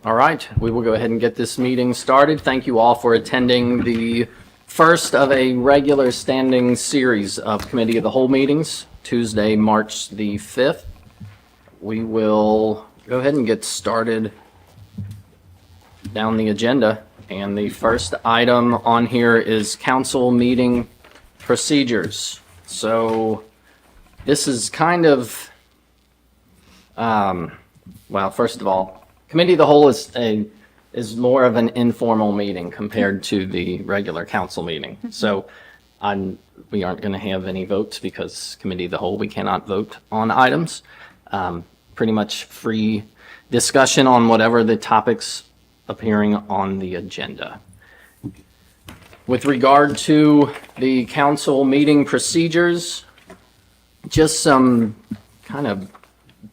All right, we will go ahead and get this meeting started. Thank you all for attending the first of a regular standing series of Committee of the Whole meetings, Tuesday, March the 5th. We will go ahead and get started down the agenda. And the first item on here is council meeting procedures. So this is kind of, well, first of all, Committee of the Whole is more of an informal meeting compared to the regular council meeting. So we aren't going to have any votes because Committee of the Whole, we cannot vote on items. Pretty much free discussion on whatever the topics appearing on the agenda. With regard to the council meeting procedures, just some kind of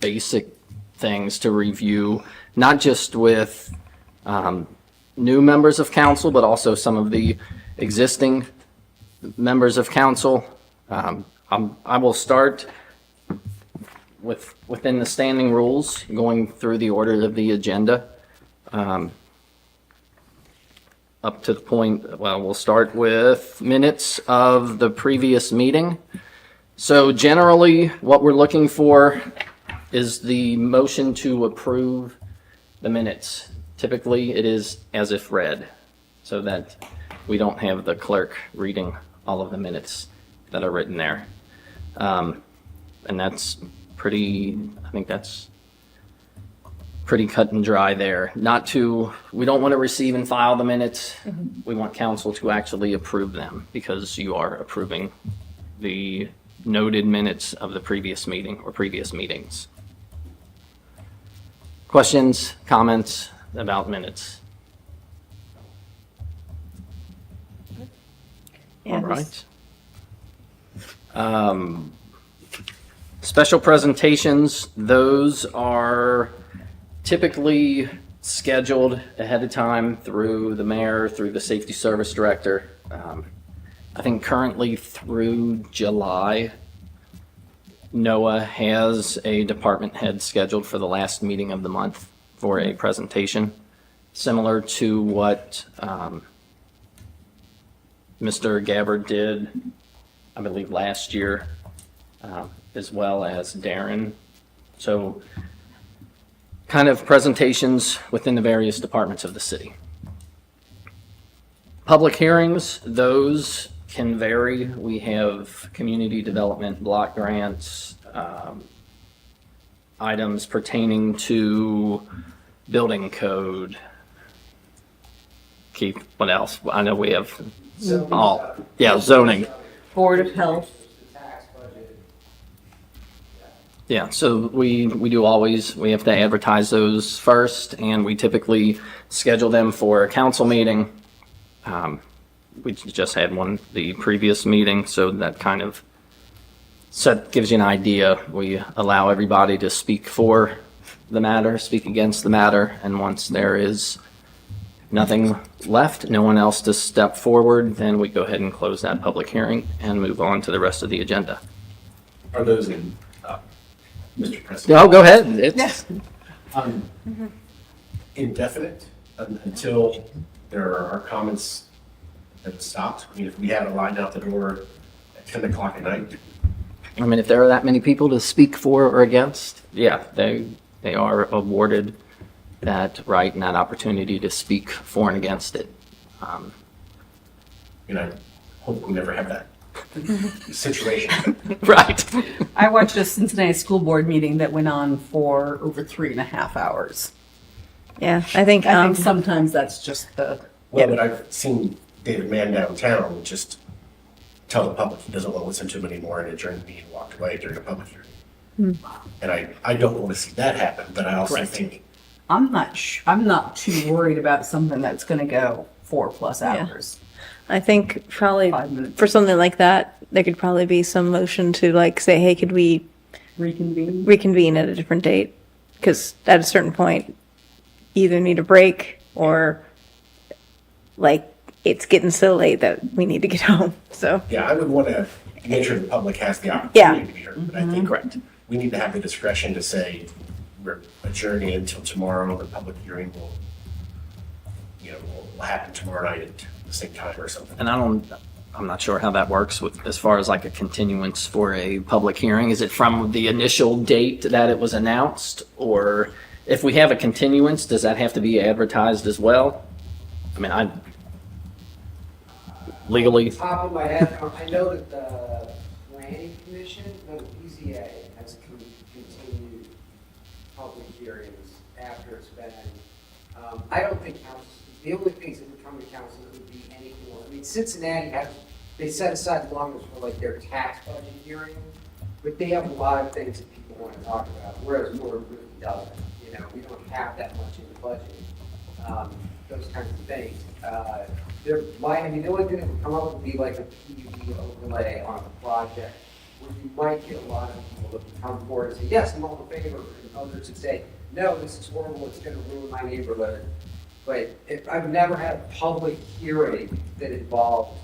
basic things to review, not just with new members of council, but also some of the existing members of council. I will start within the standing rules, going through the order of the agenda. Up to the point, well, we'll start with minutes of the previous meeting. So generally, what we're looking for is the motion to approve the minutes. Typically, it is as if read, so that we don't have the clerk reading all of the minutes that are written there. And that's I think that's pretty cut and dry there. We don't want to receive and file the minutes. We want council to actually approve them because you are approving the noted minutes of the previous meeting or previous meetings. Questions, comments about minutes? Yeah, all right. Special presentations, those are typically scheduled ahead of time through the mayor, through the safety service director. I think currently through July, NOAA has a department head scheduled for the last meeting of the month for a presentation, similar to what Mr. Gabbard did, I believe, last year, as well as Darren. So kind of presentations within the various departments of the city. Public hearings, those can vary. We have community development block grants, items pertaining to building code. Keith, what else? I know we have zoning. Board of Health. Yeah, so we have to advertise those first, and we typically schedule them for a council meeting. We just had one the previous meeting, so that kind of gives you an idea. We allow everybody to speak for the matter, speak against the matter, and once there is nothing left, no one else to step forward, then we go ahead and close that public hearing and move on to the rest of the agenda. Are those in, Mr. President? Oh, go ahead. Yes. Indefinite until there are comments that have stopped? I mean, if we had it lined out the door at 10 o'clock at night. I mean, if there are that many people to speak for or against, yeah, they are awarded that right and that opportunity to speak for and against it. I hope we never have that situation. Right. I watched a Cincinnati school board meeting that went on for over 3.5 hours. Yeah, I think I think sometimes that's just the. Well, but I've seen David Mann downtown just tell the public he doesn't want to listen to him anymore and adjourn the meeting and walked away during a public hearing. And I don't want to see that happen, but I also think I'm not too worried about something that's going to go 4+ hours. I think probably 5 minutes. for something like that, there could probably be some motion to like say, hey, could we reconvene at a different date? Because at a certain point, you either need a break or like it's getting so late that we need to get home. So yeah, I would want to make sure the public has the opportunity to be heard. But I think Correct. we need to have the discretion to say, we're adjourning until tomorrow. The public hearing will, will happen tomorrow night at the same time or something. And I'm not sure how that works with, as far as like a continuance for a public hearing. Is it from the initial date that it was announced? Or if we have a continuance, does that have to be advertised as well? I mean, legally, Top of my head, I know that the planning commission, no, the PZA has continued public hearings after it's been, I don't think council, the only things that would come to council would be anything more. I mean, Cincinnati they set aside longer for like their tax budget hearing, but they have a lot of things that people want to talk about, whereas Norwood really doesn't. We don't have that much in the budget, those kinds of things. The only thing that would come up would be like a PUD overlay on a project, where you might get a lot of people that would come forward and say, yes, I'm all in favor, and others would say, no, this is horrible, it's gonna ruin my neighborhood. But I've never had a public hearing that involved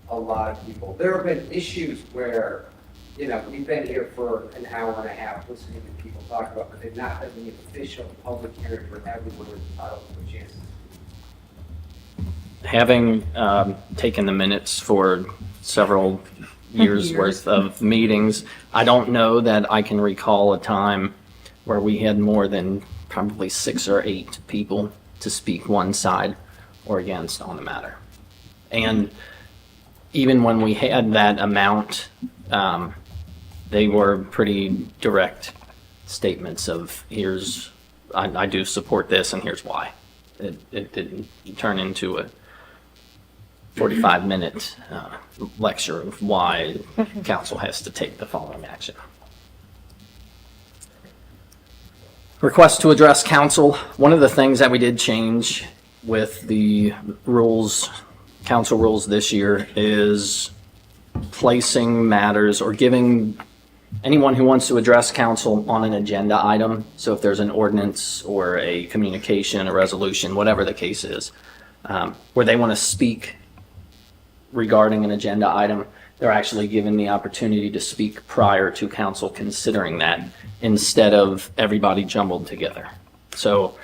a lot of people. There have been issues where, we've been here for an hour and a half listening to people talk about, but they've not been the official public hearing where everyone was entitled to a chance. having taken the minutes for several years worth of meetings, I don't know that I can recall a time where we had more than probably 6 or 8 people to speak one side or against on the matter. And even when we had that amount, they were pretty direct statements of, I do support this and here's why. It didn't turn into a 45-minute lecture of why council has to take the following action. Request to address council. One of the things that we did change with the rules, council rules this year, is placing matters or giving anyone who wants to address council on an agenda item. So if there's an ordinance or a communication, a resolution, whatever the case is, where they want to speak regarding an agenda item, they're actually given the opportunity to speak prior to council considering that, instead of everybody jumbled together. So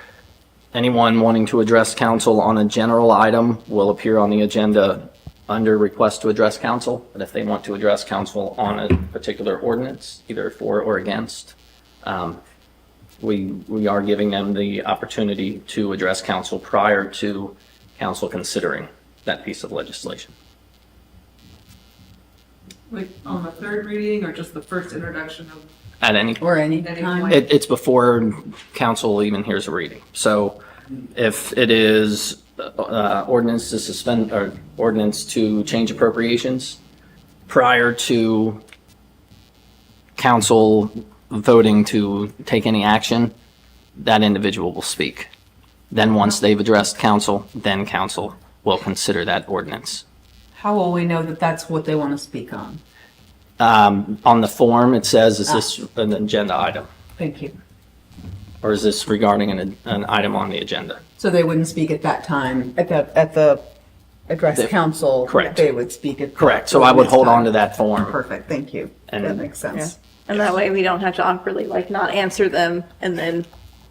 anyone wanting to address council on a general item will appear on the agenda under request to address council. But if they want to address council on a particular ordinance, either for or against, we are giving them the opportunity to address council prior to council considering that piece of legislation. Like on the third reading or just the first introduction of? At any Or any Any time. point. It's before council even hears a reading. So if it is ordinance to suspend or ordinance to change appropriations, prior to council voting to take any action, that individual will speak. Then once they've addressed council, then council will consider that ordinance. How will we know that that's what they want to speak on? On the form, it says, is this an agenda item? Thank you. Or is this regarding an item on the agenda? So they wouldn't speak at that time, at the address council? Correct. They would speak at. Correct. So I would hold on to that form. Perfect, thank you. And- That makes sense. And that way we don't have to awkwardly not answer them and then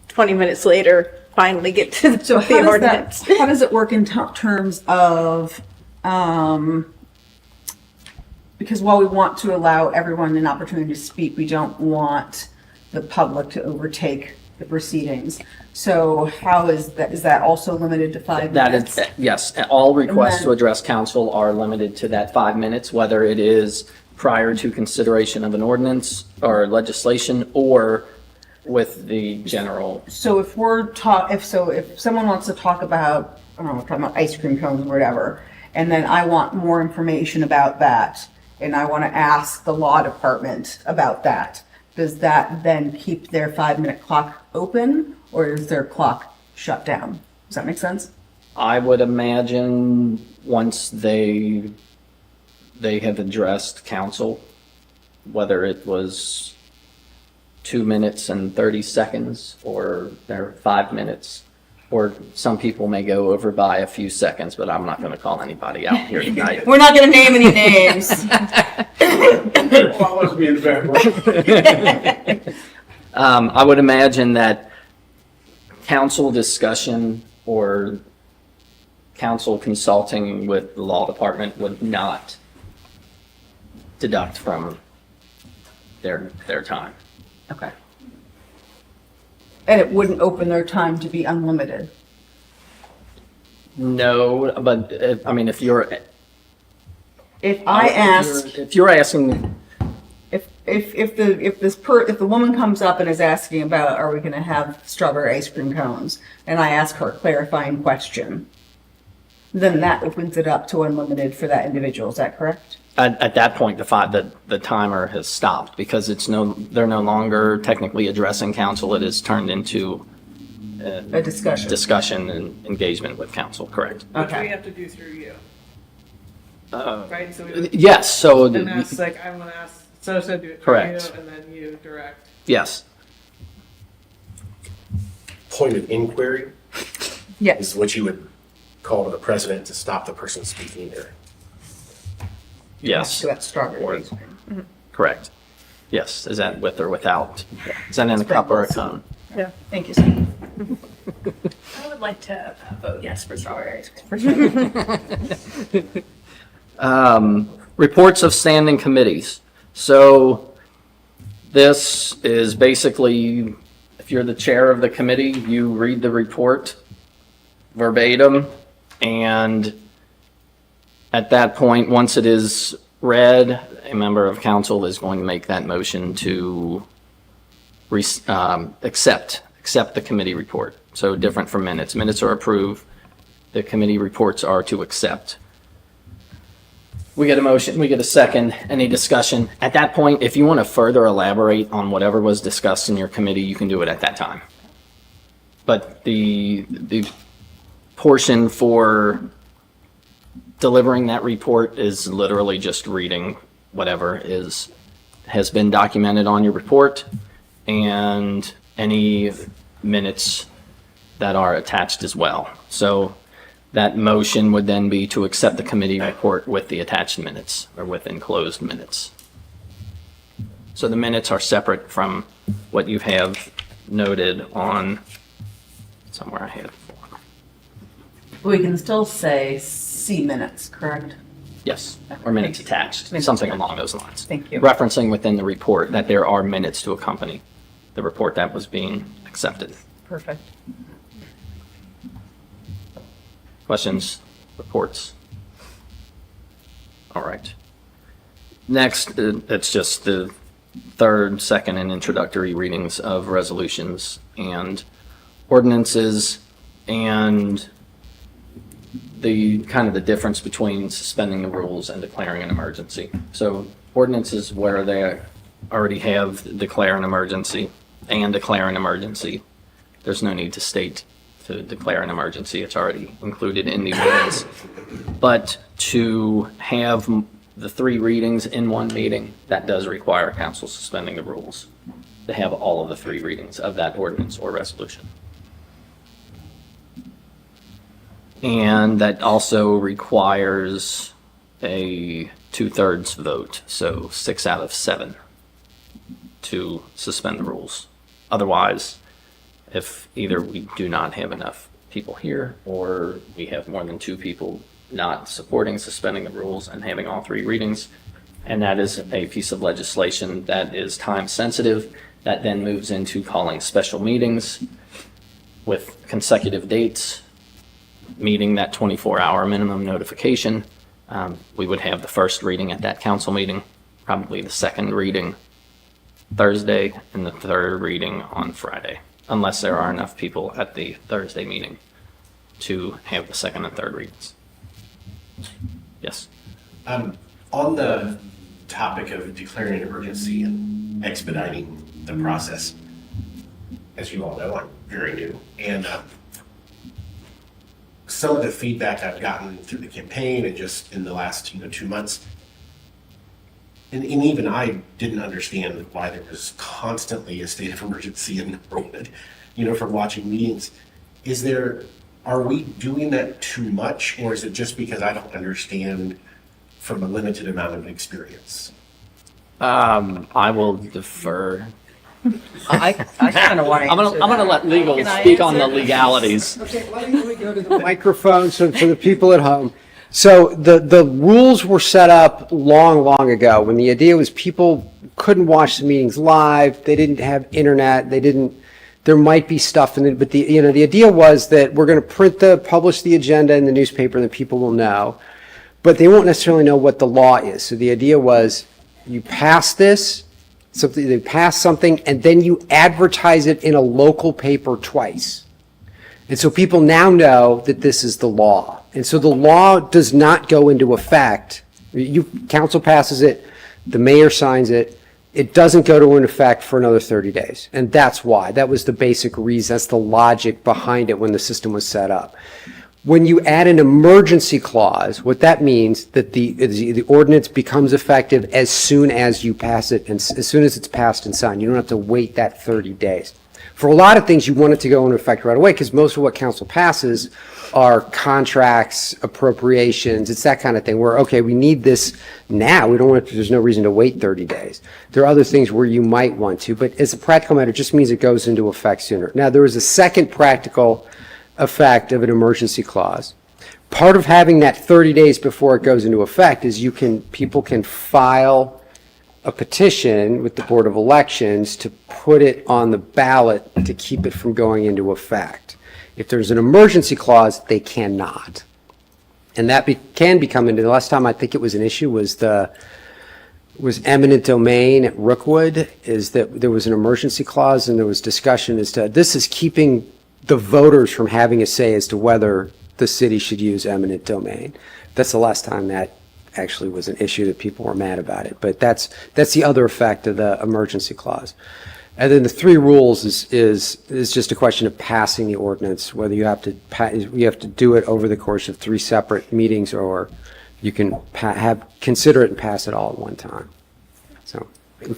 20 minutes later finally get to So the how does ordinance. that, how does it work in terms of, because while we want to allow everyone an opportunity to speak, we don't want the public to overtake the proceedings. So how is that also limited to 5 That minutes? is, yes, all requests then- to address council are limited to that 5 minutes, whether it is prior to consideration of an ordinance or legislation or with the general. So if if someone wants to talk about, I don't know, talking about ice cream cones or whatever, and then I want more information about that, and I want to ask the law department about that, does that then keep their 5-minute clock open, or is their clock shut down? Does that make sense? I would imagine once they have addressed council, whether it was 2 minutes and 30 seconds or they're 5 minutes, or some people may go over by a few seconds, but I'm not going to call anybody out here tonight. We're not going to name any names. I would imagine that council discussion or council consulting with the law department would not deduct from their time. Okay. And it wouldn't open their time to be unlimited. No, but I mean, if you're If I ask, if you're asking, if the woman comes up and is asking about, are we gonna have strawberry ice cream cones? And I ask her a clarifying question, then that opens it up to unlimited for that individual, is that correct? at that point, the timer has stopped because they're no longer technically addressing council. It has turned into A discussion. discussion and engagement with council, correct? Which we Okay. have to do through you. Right, so we, Yes, so, and that's like, I want to ask, so do it through you, Correct. and then you direct. yes, Point of inquiry Yes. is what you would call to the president to stop the person speaking there. yes, So that's strawberry Or- ice cream. correct. Yes, is that with or without? Is that in a cup or a cone? Yeah. Thank you, Steve. I would like to vote yes for strawberry ice cream. Reports of standing committees. So this is basically, if you're the chair of the committee, you read the report verbatim, and at that point, once it is read, a member of council is going to make that motion to accept the committee report. So different from minutes. Minutes are approved. The committee reports are to accept. We get a motion, we get a second, any discussion? At that point, if you want to further elaborate on whatever was discussed in your committee, you can do it at that time. But the portion for delivering that report is literally just reading whatever has been documented on your report and any minutes that are attached as well. So that motion would then be to accept the committee report with the attached minutes or with enclosed minutes. So the minutes are separate from what you have noted on, somewhere I had it. We can still say C minutes, correct? Yes, or minutes attached, something along those lines. Thank you. Referencing within the report that there are minutes to accompany the report that was being accepted. Perfect. Questions, reports? All right. Next, it's just the third, second, and introductory readings of resolutions and ordinances, and the kind of the difference between suspending the rules and declaring an emergency. So ordinances where they already have declare an emergency and declare an emergency, there's no need to state to declare an emergency. It's already included in the ordinance. But to have the three readings in one meeting, that does require council suspending the rules to have all of the three readings of that ordinance or resolution. And that also requires a 2/3 vote, so 6 out of 7 to suspend the rules. Otherwise, if either we do not have enough people here or we have more than 2 people not supporting suspending the rules and having all 3 readings, and that is a piece of legislation that is time sensitive, that then moves into calling special meetings with consecutive dates, meeting that 24-hour minimum notification. We would have the first reading at that council meeting, probably the second reading Thursday, and the third reading on Friday, unless there are enough people at the Thursday meeting to have the second and third readings. Yes. On the topic of declaring an emergency and expediting the process, as you all know, I'm very new, and some of the feedback I've gotten through the campaign and just in the last 2 months, and even I didn't understand why there was constantly a state of emergency in Norwood, from watching meetings. Are we doing that too much, or is it just because I don't understand from a limited amount of experience? I will defer I kind of want to. I'm gonna let legal Can I speak on the answer? legalities. Okay, let me go to the microphone so for the people at home. So the rules were set up long ago when the idea was people couldn't watch the meetings live. They didn't have internet. There might be stuff in it, but the idea was that we're going to publish the agenda in the newspaper and the people will know, but they won't necessarily know what the law is. So the idea was you pass this, they pass something, and then you advertise it in a local paper twice. And so people now know that this is the law. And so the law does not go into effect. Council passes it, the mayor signs it. It doesn't go into effect for another 30 days. And that's why. That was the basic reason. That's the logic behind it when the system was set up. When you add an emergency clause, what that means that the ordinance becomes effective as soon as you pass it and as soon as it's passed and signed. You don't have to wait that 30 days. For a lot of things, you want it to go into effect right away because most of what council passes are contracts, appropriations. It's that kind of thing where, okay, we need this now. There's no reason to wait 30 days. There are other things where you might want to, but as a practical matter, it just means it goes into effect sooner. Now, there is a second practical effect of an emergency clause. Part of having that 30 days before it goes into effect is people can file a petition with the Board of Elections to put it on the ballot to keep it from going into effect. If there's an emergency clause, they cannot. And that can become into, the last time I think it was an issue was eminent domain at Rookwood, is that there was an emergency clause and there was discussion as to, this is keeping the voters from having a say as to whether the city should use eminent domain. That's the last time that actually was an issue that people were mad about it. But that's the other effect of the emergency clause. And then the three rules is just a question of passing the ordinance, whether you have to do it over the course of 3 separate meetings or you can consider it and pass it all at one time. So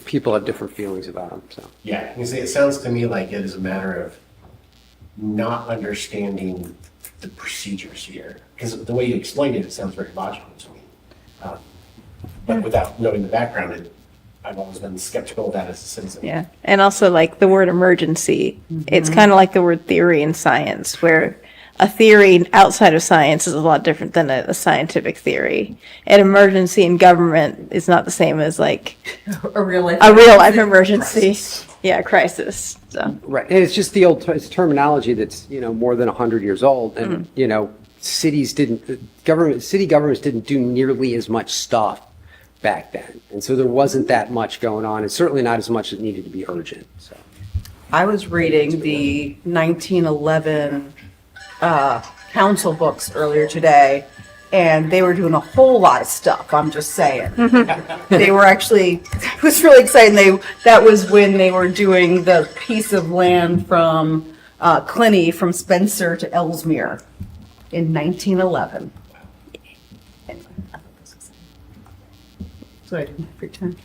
people have different feelings about them. So Yeah, you see, it sounds to me like it is a matter of not understanding the procedures here. Because the way you explained it, it sounds very logical to me. But without knowing the background, I've always been skeptical of that as a citizen. Yeah, and also like the word emergency, it's kind of like the word theory in science, where a theory outside of science is a lot different than a scientific theory. An emergency in government is not the same as like A real life. a real life emergency. Yeah, crisis. So right, and it's just it's terminology that's more than 100 years old, and city governments didn't do nearly as much stuff back then, and so there wasn't that much going on, and certainly not as much that needed to be urgent. So I was reading the 1911 council books earlier today, and they were doing a whole lot of stuff. I'm just saying. They were actually, it was really exciting. That was when they were doing the piece of land from Cluny from Spencer to Ellesmere in 1911. So I didn't have free time.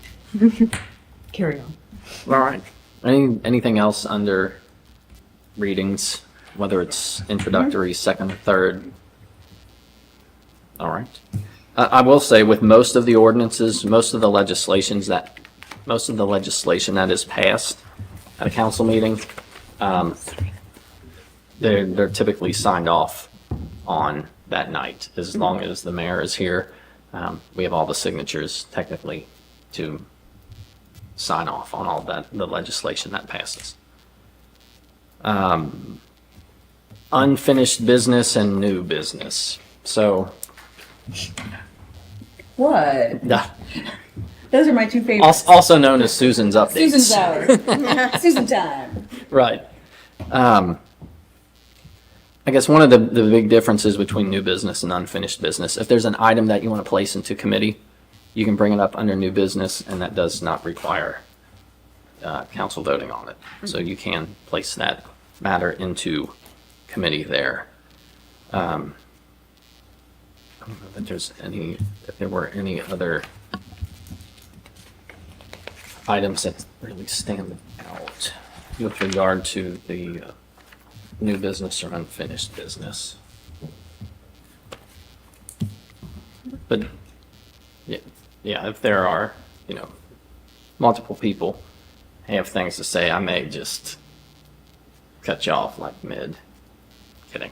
Carry on. All right. Anything else under readings, whether it's introductory, second, third? All right. I will say with most of the ordinances, most of the legislation that is passed at a council meeting, they're typically signed off on that night. As long as the mayor is here, we have all the signatures technically to sign off on all the legislation that passes. Unfinished business and new business. So, What? yeah, Those are my two favorites. also known as Susan's updates. Susan's hour. Susan time. Right. I guess one of the big differences between new business and unfinished business, if there's an item that you want to place into committee, you can bring it up under new business, and that does not require council voting on it. So you can place that matter into committee there. I don't know if there were any other items that really stand out with regard to the new business or unfinished business. But yeah, if there are, multiple people have things to say, I may just cut you off like mid. Kidding.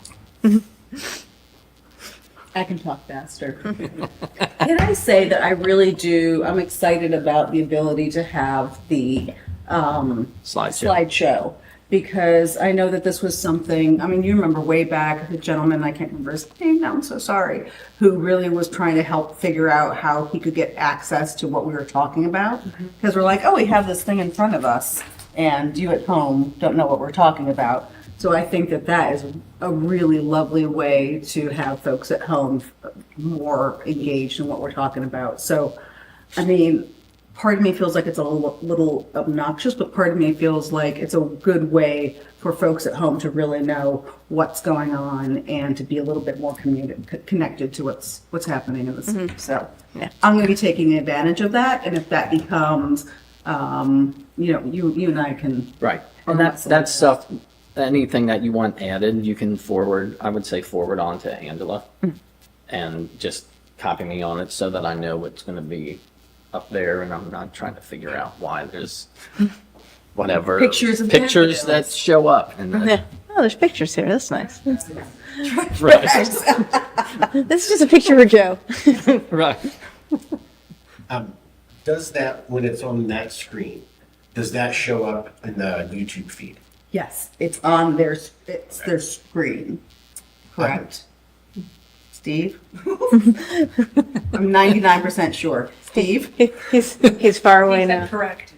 I can talk faster. Can I say that I really do, I'm excited about the ability to have the slideshow. Because I know that this was something, I mean, you remember way back, the gentleman, I can't remember his name now, I'm so sorry, who really was trying to help figure out how he could get access to what we were talking about. Because we're like, oh, we have this thing in front of us, and you at home don't know what we're talking about. So I think that that is a really lovely way to have folks at home more engaged in what we're talking about. So, I mean, part of me feels like it's a little obnoxious, but part of me feels like it's a good way for folks at home to really know what's going on and to be a little bit more connected to what's happening in the city. So Yeah. I'm going to be taking advantage of that. And if that becomes, you and I can. Right. And that's stuff, anything that you want added, you can forward, I would say forward on to Angela and just copy me on it so that I know what's going to be up there and I'm not trying to figure out why there's whatever Pictures of pictures that videos. show up. And Yeah. Oh, there's pictures here. That's nice. right. This is just a picture of Joe. Right. Does that, when it's on that screen, does that show up in the YouTube feed? Yes, it's on it's their screen. Correct. Steve? I'm 99% sure. Steve? He's far away He said now. correct.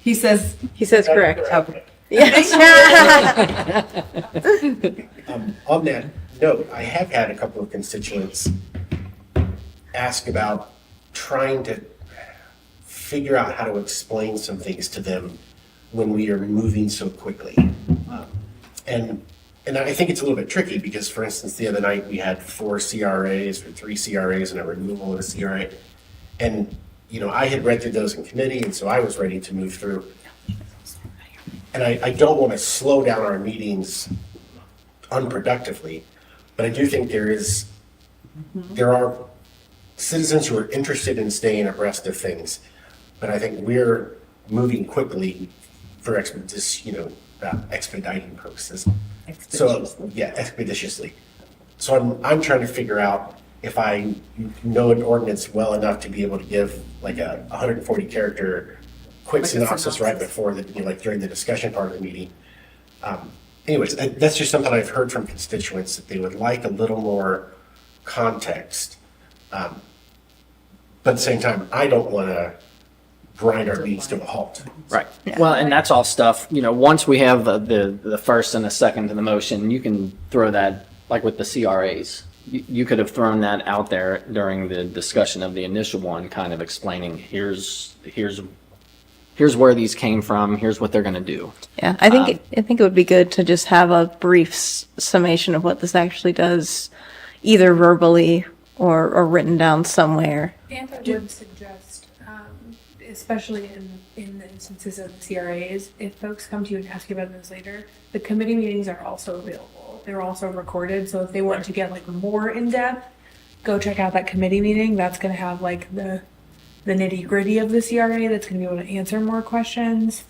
He says, He says correct. okay. Yes. On that note, I have had a couple of constituents ask about trying to figure out how to explain some things to them when we are moving so quickly. And I think it's a little bit tricky because, for instance, the other night we had 4 CRAs or 3 CRAs and a removal of a CRA. And, I had read through those in committee, and so I was ready to move through. And I don't want to slow down our meetings unproductively, but I do think there are citizens who are interested in staying abreast of things. But I think we're moving quickly for expediting purposes. So, yeah, expeditiously. So I'm trying to figure out if I know an ordinance well enough to be able to give like a 140 character quick synopsis right before during the discussion part of the meeting. Anyways, that's just something I've heard from constituents that they would like a little more context. But at the same time, I don't want to grind our meetings to a halt. Right. Well, and that's all stuff, once we have the first and the second to the motion, you can throw that, like with the CRAs. You could have thrown that out there during the discussion of the initial one, kind of explaining, here's where these came from, here's what they're going to do. Yeah, I think it would be good to just have a brief summation of what this actually does, either verbally or written down somewhere. And I would suggest, especially in the instances of the CRAs, if folks come to you and ask you about those later, the committee meetings are also available. They're also recorded, so if they want to get more in depth, go check out that committee meeting. That's going to have the nitty gritty of the CRA. That's going to be able to answer more questions.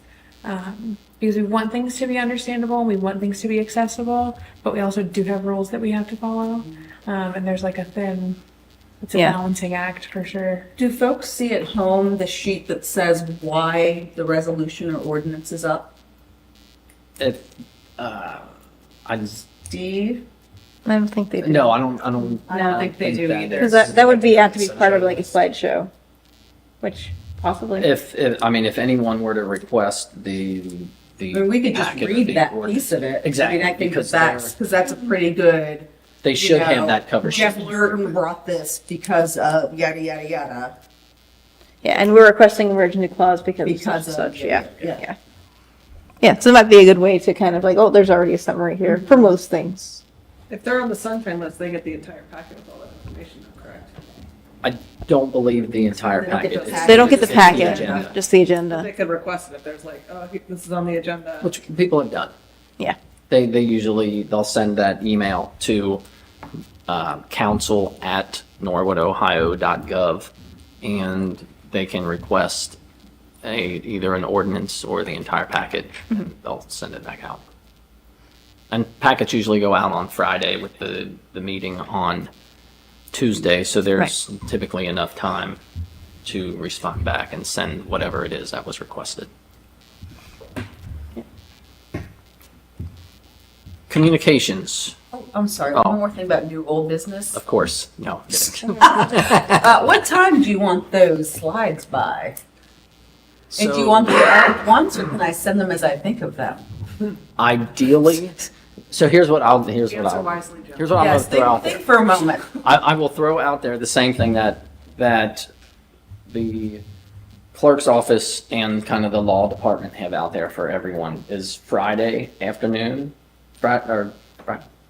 Because we want things to be understandable and we want things to be accessible, but we also do have rules that we have to follow. And there's it's a balancing act for sure. Do folks see at home the sheet that says why the resolution or ordinance is up? Steve? I don't think they do. No, I don't I don't think they do that either. Because that would have to be part of like a slideshow, which possibly. If anyone were to request the I mean, we could just packet of read the that ordinance. piece of it. Exactly, I mean, I think because that's a pretty good. They should have that cover sheet. Jeff Burton brought this because of yada, yada, yada. Yeah, and we're requesting emergency clause because Because of of, such, yeah. yeah. Yeah, so it might be a good way to kind of there's already a summary here for most things. If they're on the sunshine list, they get the entire packet with all that information, correct? I don't believe the entire They don't get packet. the is- They don't get the is packet, agenda, just the They agenda. could request it if there's this is on the agenda. Which people have done. Yeah. They usually, they'll send that email to council@norwoodohio.gov and they can request either an ordinance or the entire package, and they'll send it back out. And packets usually go out on Friday with the meeting on Tuesday, so there's typically enough time to respond back and send whatever it is that was requested. Communications, Oh, I'm sorry, Oh. one more thing about new old business. of course, no, kidding. What time do you want those slides by? And do you want them all at once, or can I send them as I think of them? Ideally, so here's what I'll Answer wisely, Joe. here's what I'm Yes, gonna throw out think there. for a moment. I will throw out there the same thing that the clerk's office and kind of the law department have out there for everyone is Friday afternoon, Friday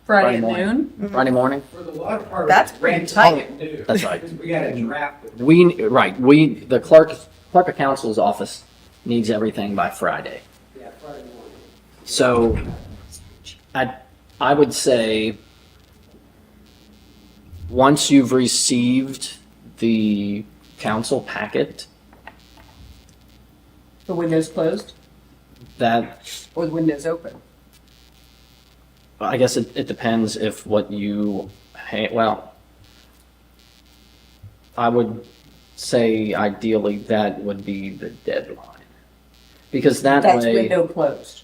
Friday at morning. noon? Friday morning. For the law department. That's pretty tight. That's right. Because we got to draft it. The clerk of council's office needs everything by Friday. Yeah, Friday morning. So I would say once you've received the council packet, The window's closed that, or the window's open? I guess it depends if what you, well, I would say ideally that would be the deadline. Because that That's way, window closed.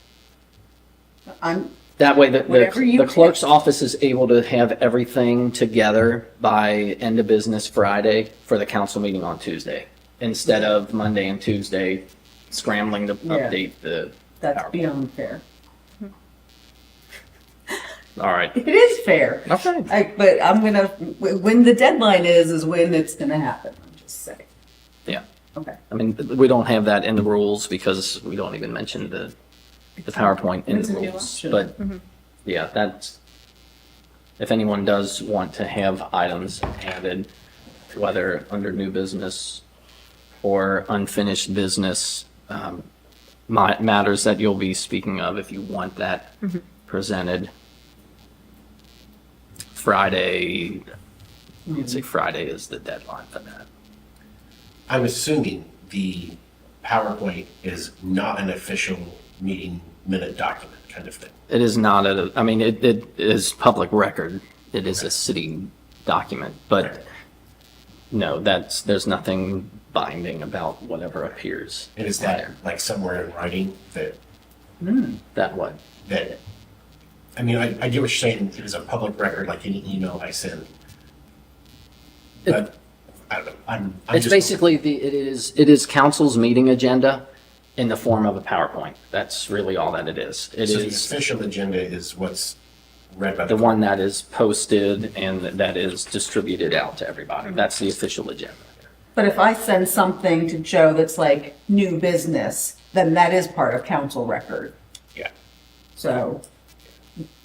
I'm, that way Whatever you the clerk's pick. office is able to have everything together by end of business Friday for the council meeting on Tuesday, instead of Monday and Tuesday scrambling to Yeah. update the that's PowerPoint. beyond fair. All right. It is fair. Okay. But I'm gonna, when the deadline is when it's gonna happen, I'm just saying. Yeah. Okay. I mean, we don't have that in the rules because we don't even mention the PowerPoint in It's the a new rules. option. But yeah, that's, if anyone does want to have items added, whether under new business or unfinished business, matters that you'll be speaking of, if you want that presented Friday, you'd say Friday is the deadline for that. I'm assuming the PowerPoint is not an official meeting minute document kind of thing. It is not I mean, it is public record. It is a city document, but no, there's nothing binding about whatever appears. And is that like somewhere in writing that, That what? I mean, I get what you're saying, it is a public record like any email I send. But, I don't know, I'm It's just. basically it is council's meeting agenda in the form of a PowerPoint. That's really all that it is. It So the is official agenda is what's read by the one that is posted and that is distributed out to everybody. That's the official agenda. But if I send something to Joe that's like new business, then that is part of council record. Yeah, So,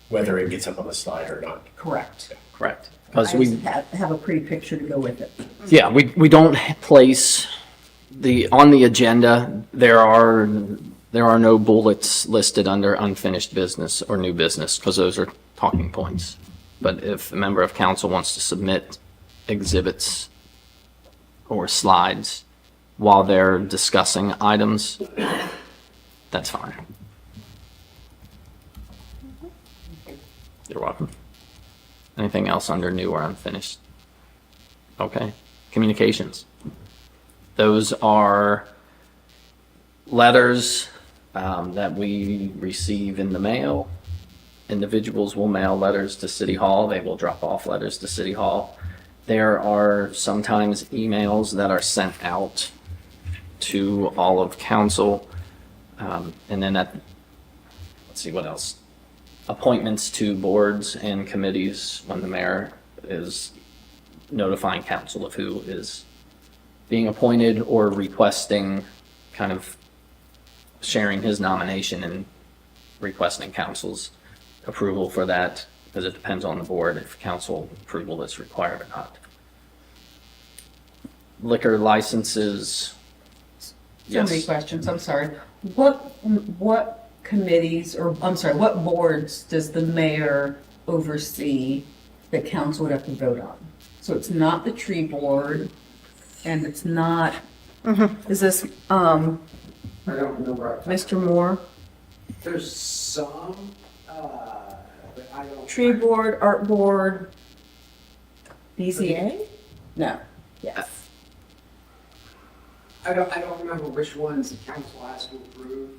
whether it gets up on the slide or not. correct. Correct. I Because just have a pretty picture to go with it. yeah, we don't place on the agenda, there are no bullets listed under unfinished business or new business because those are talking points. But if a member of council wants to submit exhibits or slides while they're discussing items, that's fine. You're welcome. Anything else under new or unfinished? Okay. Communications. Those are letters that we receive in the mail. Individuals will mail letters to City Hall. They will drop off letters to City Hall. There are sometimes emails that are sent out to all of council. And then let's see what else. Appointments to boards and committees when the mayor is notifying council of who is being appointed or requesting, kind of sharing his nomination and requesting council's approval for that, because it depends on the board if council approval is required or not. Liquor licenses. So many Yes. questions, I'm sorry. What committees, or, I'm sorry, what boards does the mayor oversee that council would have to vote on? So it's not the tree board, and it's not Is this, I don't remember. Mr. Moore? There's some, but I don't. Tree board, art board, BZA? No. Yes. I don't remember which ones the council has to approve.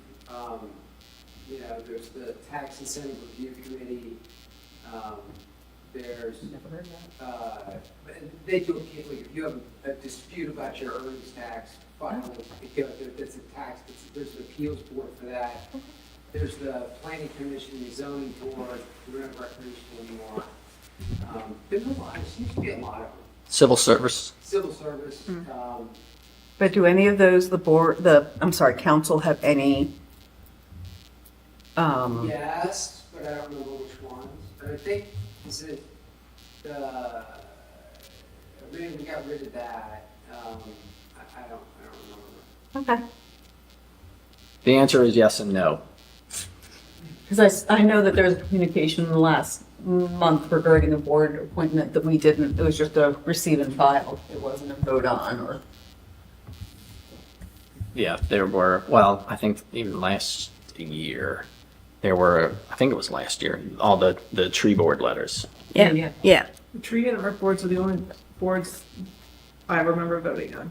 You know, there's the tax incentive review committee. There's, Never heard of that. they do, if you have a dispute about your earnings tax, file, it's a tax, there's an appeals board for that. There's the planning commission, the zoning board, whatever recreational you want. There's a lot, there seems to be a lot of them. Civil service. Civil service, But do any of those, council have any, yes, but I don't remember which ones. But I think, is it maybe we got rid of that. I don't remember. okay. The answer is yes and no. Because I know that there was communication in the last month regarding a board appointment that we didn't, it was just a receive and file. It wasn't a vote on or. Yeah, there were, well, I think even last year, there were, I think it was last year, all the tree board letters. Yeah, yeah. The tree and art boards are the only boards I remember voting on.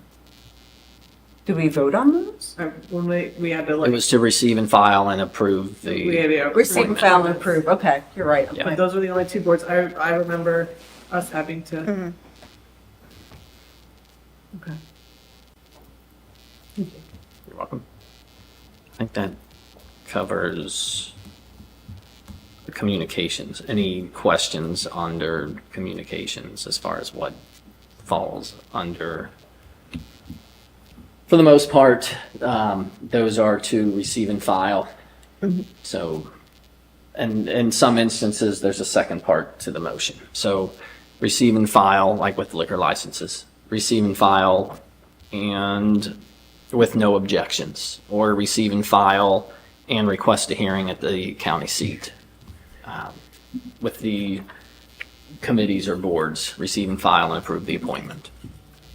Did we vote on those? When we had to It like, was to receive and file and approve we had the, to. Receive and file and approve. Okay, you're right. Yeah. But those were the only two boards I remember us having to. Okay. you're welcome. I think that covers the communications. Any questions under communications as far as what falls under? For the most part, those are to receive and file. So, and in some instances, there's a second part to the motion. So receive and file, like with liquor licenses, receive and file and with no objections, or receive and file and request a hearing at the county seat. With the committees or boards, receive and file and approve the appointment.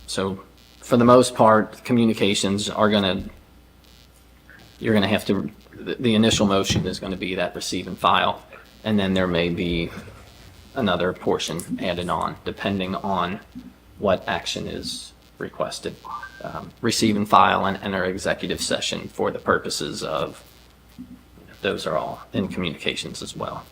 So for the most part, communications are you're gonna have to, the initial motion is gonna be that receive and file, and then there may be another portion added on, depending on what action is requested. Receive and file and enter executive session for the purposes of, those are all in communications as well.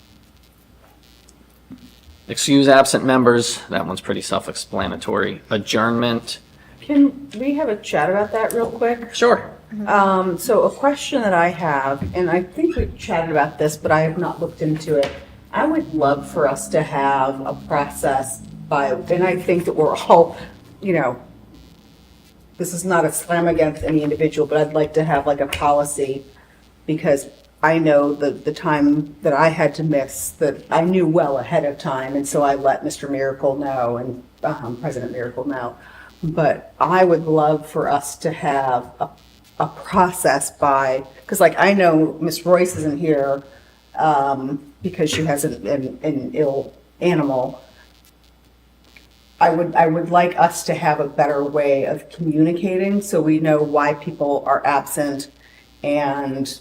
Excuse absent members, that one's pretty self-explanatory. Adjournment, Can we have a chat about that real quick? sure. So a question that I have, and I think we've chatted about this, but I have not looked into it. I would love for us to have a process and I think that we're all, this is not a slam against any individual, but I'd like to have like a policy because I know the time that I had to miss that I knew well ahead of time. And so I let Mr. Miracle know and President Miracle know. But I would love for us to have a process because like I know Miss Royce isn't here because she has an ill animal. I would like us to have a better way of communicating so we know why people are absent and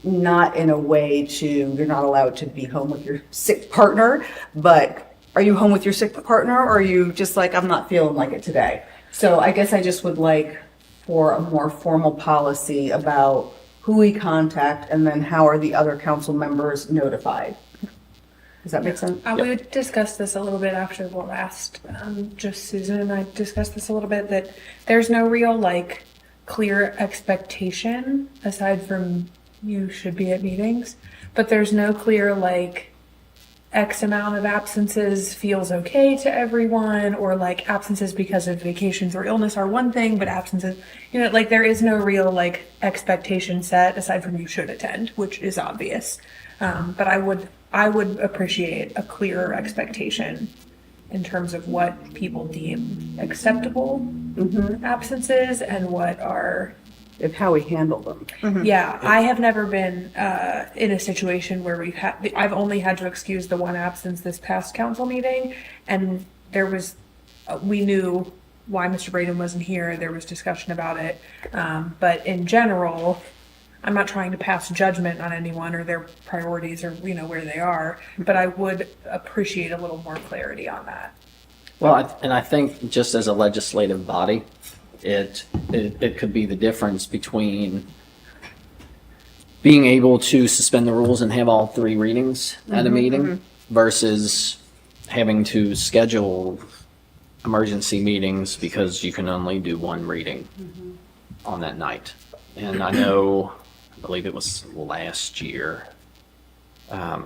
not in a way you're not allowed to be home with your sick partner, but are you home with your sick partner or are you just like, I'm not feeling like it today? So I guess I just would like for a more formal policy about who we contact and then how are the other council members notified? Does that make sense? We discussed this a little bit after the last, just Susan and I discussed this a little bit, that there's no real clear expectation aside from you should be at meetings, but there's no clear X amount of absences feels okay to everyone, or absences because of vacations or illness are one thing, but absences, there is no real expectation set aside from you should attend, which is obvious. But I would appreciate a clearer expectation in terms of what people deem acceptable absences and what are Of how we handle them. Yeah, I have never been in a situation where I've only had to excuse the one absence this past council meeting, and we knew why Mr. Braden wasn't here. There was discussion about it. But in general, I'm not trying to pass judgment on anyone or their priorities or, you know, where they are, but I would appreciate a little more clarity on that. Well, I think just as a legislative body, it could be the difference between being able to suspend the rules and have all 3 readings at a meeting versus having to schedule emergency meetings because you can only do 1 reading on that night. And I believe it was last year. I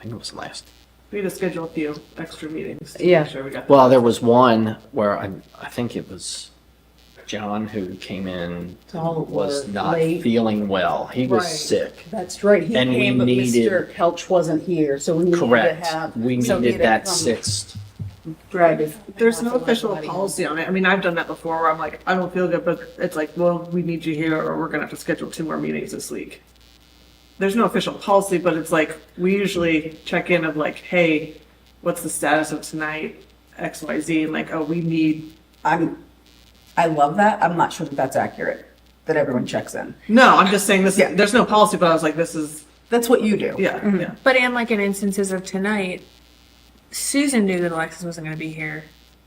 think it was last. We had to schedule a few extra meetings. To Yeah. Make sure we got Well, there was one where I think it was John who came in, All was were not late. feeling well. He was Right. sick. That's right. He And we came, but needed- Mr. Kelch wasn't here, so we needed Correct. to have. We so he needed had to that come 6th. Drag his. There's no official policy on it. I mean, I've done that before where I'm like, I don't feel good, but it's like, well, we need you here or we're gonna have to schedule 2 more meetings this week. There's no official policy, but it's like, we usually check in of like, hey, what's the status of tonight, XYZ, and like, oh, we need, I love that. I'm not sure that that's accurate, that everyone checks in. no, I'm just saying this, Yeah. there's no policy, but I was like, this is, That's what you do. yeah, yeah. But in like in instances of tonight, Susan knew that Alexis wasn't going to be here.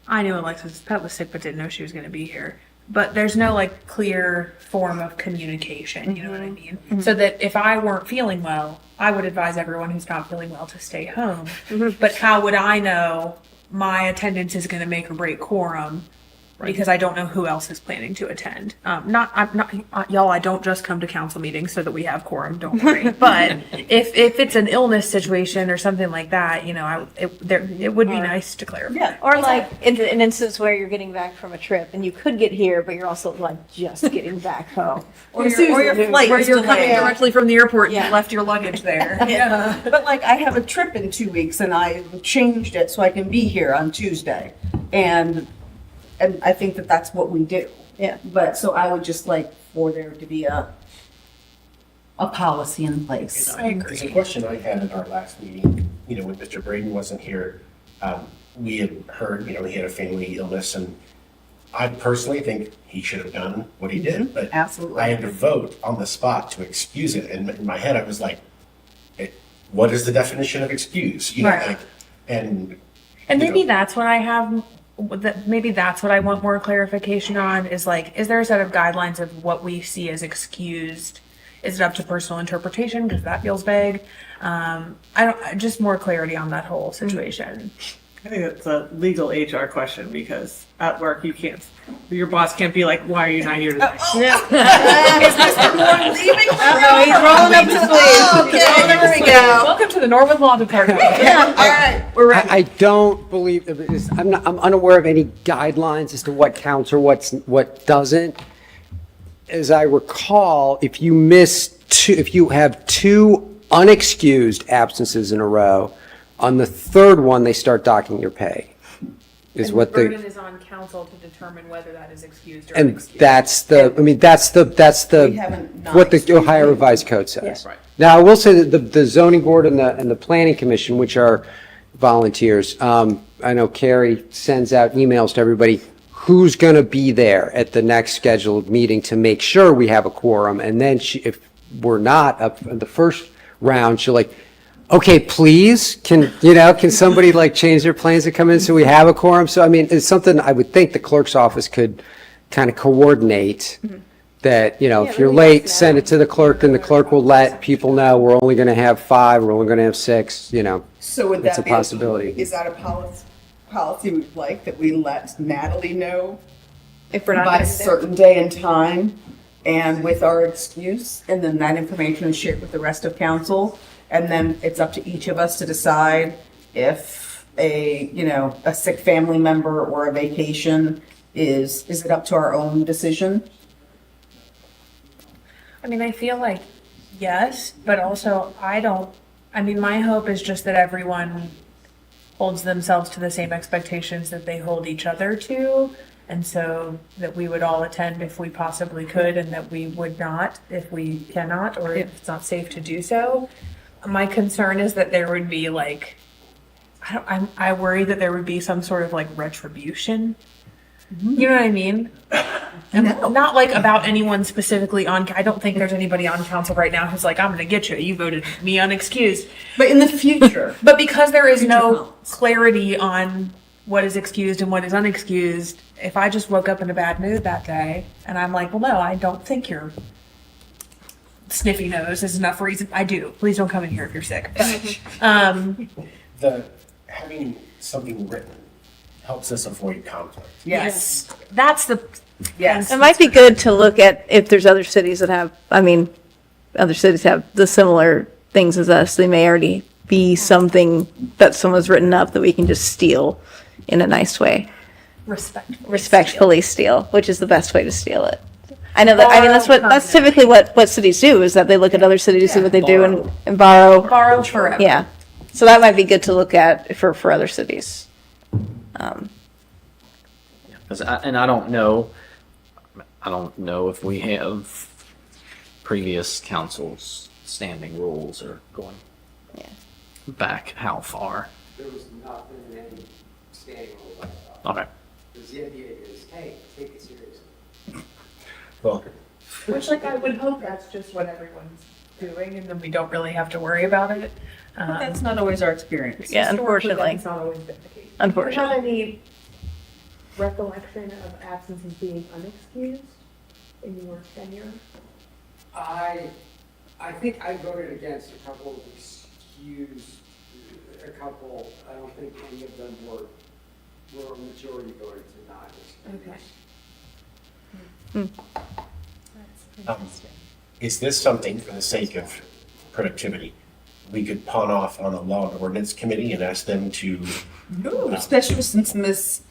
I knew Alexis' pet was sick, but didn't know she was going to be here. But there's no like clear form of communication, you know what I mean? So that if I weren't feeling well, I would advise everyone who's not feeling well to stay home. But how would I know my attendance is going to make or break quorum? Because I don't know who else is planning to attend. I'm not, y'all. I don't just come to council meetings so that we have quorum. Don't worry. But if it's an illness situation or something like that, you know, it would be nice to clarify. Yeah. Or like in an instance where you're getting back from a trip and you could get here, but you're also like just getting back home. Or your flight Where is you're coming delayed. directly from the airport and Yeah. you left your luggage there. Yeah. But like, I have a trip in 2 weeks and I changed it so I can be here on Tuesday. And I think that that's what we do. Yeah. But so I would just like for there to be a policy in place. I There's a agree. question I had at our last meeting, you know, when Mr. Braden wasn't here. We had heard, you know, he had a family illness, and I personally think he should have done what he did, but Absolutely. I had to vote on the spot to excuse it, and in my head, I was like, what is the definition of excuse? You know, Right. like, and And you maybe know, that's what I have. Maybe that's what I want more clarification on. Is like, is there a set of guidelines of what we see as excused? Is it up to personal interpretation because that feels vague? I don't. Just more clarity on that whole situation. I think it's a legal HR question because at work you can't, your boss can't be like, why are you not here today? Is Mr. Moore leaving? Oh, he's rolling up his sleeves. Okay, there we go. Welcome to the Norwood Law Department. Yeah, all right, we're ready. I don't believe, I'm unaware of any guidelines as to what counts or what doesn't. As I recall, if you if you have 2 unexcused absences in a row, on the 3rd one, they start docking your pay, is what burden the, is on council to determine whether that is excused or and unexcused. that's the, I mean, that's We the, haven't not what the excused Ohio anyone. Revised Code says. Yes. Right. Now, I will say that the zoning board and the planning commission, which are volunteers, I know Carrie sends out emails to everybody, who's going to be there at the next scheduled meeting to make sure we have a quorum. And then if we're not up in the first round, she'll like, okay, please, can somebody like change their plans to come in so we have a quorum? So, I mean, it's something I would think the clerk's office could kind of coordinate that, you know, if you're late, send it to the clerk and the clerk will let people know we're only going to have 5, we're only going to have 6, you know. So would It's that a be possibility. Is that a policy we'd like that we let Natalie know If we're not by gonna a do that. certain day and time and with our excuse, and then that information is shared with the rest of council, and then it's up to each of us to decide if a sick family member or a vacation is it up to our own decision? I mean, I feel like yes, but also I mean, my hope is just that everyone holds themselves to the same expectations that they hold each other to. And so that we would all attend if we possibly could, and that we would not if we cannot, or if it's not safe to do so. My concern is that there would be like, I worry that there would be some sort of like retribution You know what I mean? And not like about anyone specifically on, I don't think there's anybody on council right now who's like, I'm gonna get you, you voted me unexcused. But in the future, But because there is no counts. clarity on what is excused and what is unexcused, if I just woke up in a bad mood that day and I'm like, well, no, I don't think your sniffy nose is enough reason. I do. Please don't come in here if you're sick. The, having something written helps us avoid conflict. yes, That's the, yes. It might be good to look at if there's other cities that have, I mean, other cities have the similar things as us. They may already be something that someone's written up that we can just steal in a nice way. Respectfully steal, which is the best way to steal it. I know that, I mean, that's typically what cities do, is that they look at other cities, see what they do and borrow. borrow forever. Yeah. So that might be good to look at for other cities. 'Cause I don't know if we have previous councils' standing rules or going back how far. There was nothing in any standing rule like that. Okay. Because the idea is, hey, take it seriously. Well, Which, like, I would hope that's just what everyone's doing, and then we don't really have to worry about it. But that's not always our experience. Yeah, Historically, unfortunately. That's not always been the case. Unfortunately. Do you have any recollection of absences being unexcused in your tenure? I think I voted against a couple of excused, a couple, I don't think any of them were a majority voted to not excuse. Okay. is this something, for the sake of productivity, we could pawn off on the Law and Ordinance Committee and ask them to, Ooh, especially since Miss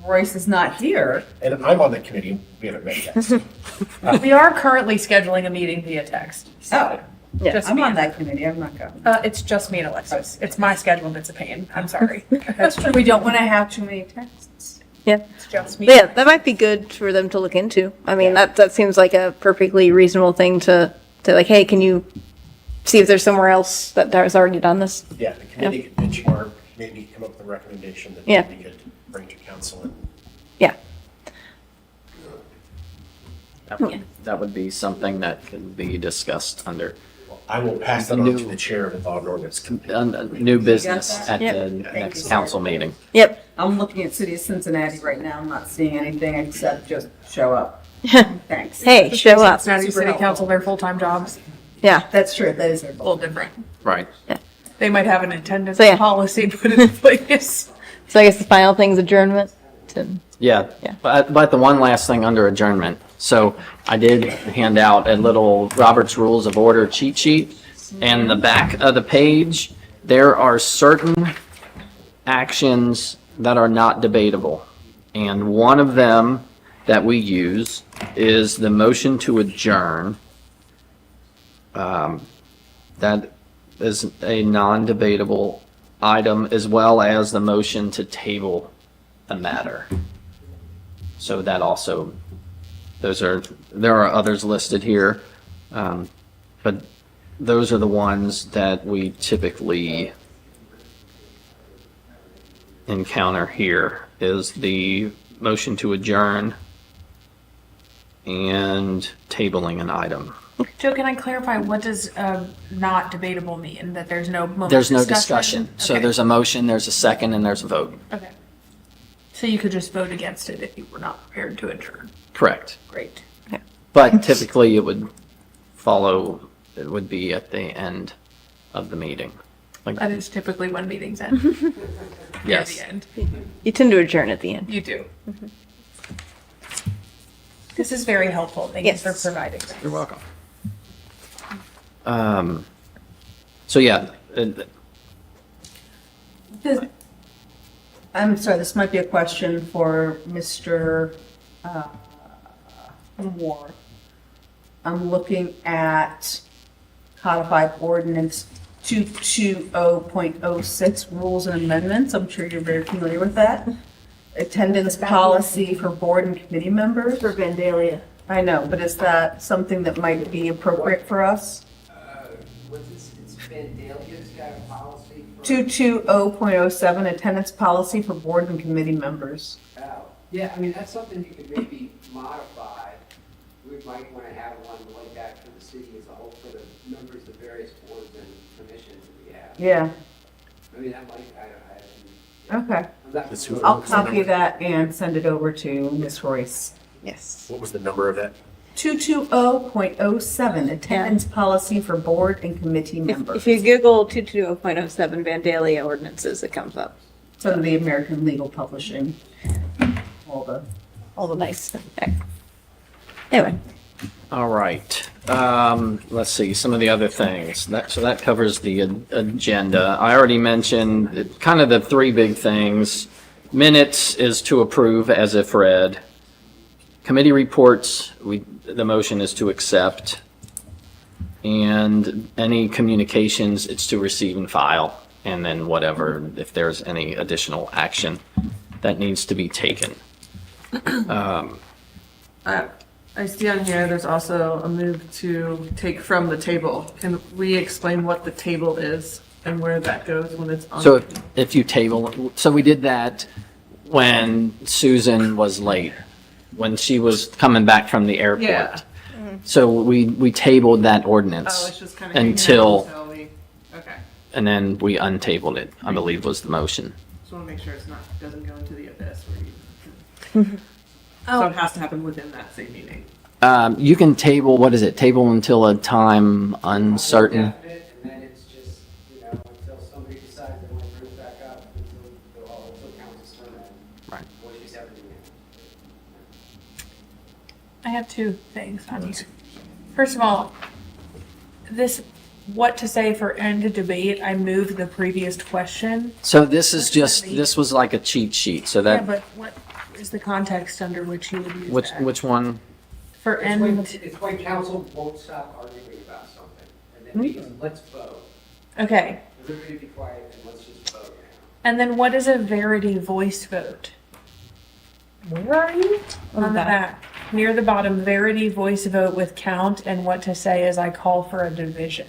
Royce is not here. and I'm on the committee, we haven't met yet. We are currently scheduling a meeting via text. Oh, Yeah. Just I'm me on and- that committee, I'm not going. It's just me and Alexis. It's my schedule and it's a pain. I'm sorry. That's true, we don't want to have too many texts. Yeah. It's just me. But yeah, that might be good for them to look into. I mean, that seems like a perfectly reasonable thing to like, hey, can you see if there's somewhere else that has already done this? Yeah, the committee could benchmark, maybe come up with a recommendation that Yeah. we could bring to council and Yeah. That would be something that could be discussed under I will pass that on to the chair of the Law and Ordinance Committee. new business at Yep. the next council meeting. Yep. I'm looking at City of Cincinnati right now, I'm not seeing anything except just show up. Thanks. Hey, show up. Cincinnati Super City helpful. Council, their full-time jobs, Yeah. That's true, that is their a goal. little different. Right. They might have an attendance So, yeah. policy put in place. So I guess the final thing is adjournment. Yeah, Yeah. but the one last thing under adjournment. So I did hand out a little Robert's Rules of Order cheat sheet. And the back of the page, there are certain actions that are not debatable. And one of them that we use is the motion to adjourn. That is a non-debatable item, as well as the motion to table a matter. So that also, there are others listed here, but those are the ones that we typically encounter here, is the motion to adjourn and tabling an item. Joe, can I clarify, what does not debatable mean? That there's no moment There's no discussion? discussion. So Okay. there's a motion, there's a second, and there's a vote. Okay. So you could just vote against it if you were not prepared to adjourn. Correct. Great. But typically it would be at the end of the meeting. Like, That is typically when meetings end. Near yes. the end. You tend to adjourn at the end. You do. This is very helpful. Thank you Yes. for providing that. You're welcome. So yeah, I'm sorry, this might be a question for Mr. Moore. I'm looking at codified ordinance 220.06 rules and amendments. I'm sure you're very familiar with that. Attendance policy for board and committee members. For Vandalia. I know, but is that something that might be appropriate for us? What's this, it's Vandalia's got a policy for. 220.07 attendance policy for board and committee members. Oh, Yeah, I mean, that's something you could maybe modify. We might want to have one like that for the city as a whole, for the members of various boards and commissions that we have. Yeah, I mean, that might, okay. I'm not. That's who- I'll copy that and send it over to Ms. Royce. Yes. What was the number of that? 220.07, attendance policy for board and committee members. If you Google 220.07 Vandalia ordinances, it comes up. So the American Legal Publishing, all the Nice stuff. Anyway, All right. Let's see, some of the other things. So that covers the agenda. I already mentioned kind of the three big things. Minutes is to approve as if read. Committee reports, the motion is to accept. And any communications, it's to receive and file. And then whatever, if there's any additional action that needs to be taken. I see on here, there's also a move to take from the table. Can we explain what the table is and where that goes when it's on? So if you table, so we did that when Susan was late, when she was coming back from the airport. Yeah. So we tabled that Oh, ordinance it's just kind of. until, Okay, and then we untabled it, I believe was the motion. just want to make sure it's not, doesn't go into the abyss where you. So it has to happen within that same meeting. You can table, what is it, table until a time uncertain? Definite, and then it's just, until somebody decides they want to bring it back up, until council's turn in. Right. What she's everything in. I have two things on you. First of all, this, what to say for end of debate, I moved the previous question. So this is just, this was like a cheat sheet, so Yeah, that, but what is the context under which you would use which, that? which one? For It's when, end, it's when council won't stop arguing about something, and then means, let's vote. okay. Everybody be quiet and let's just vote now. And then what is a Verity voice vote? Where are you? On the back, near the bottom, Verity voice vote with count, and what to say is I call for a division.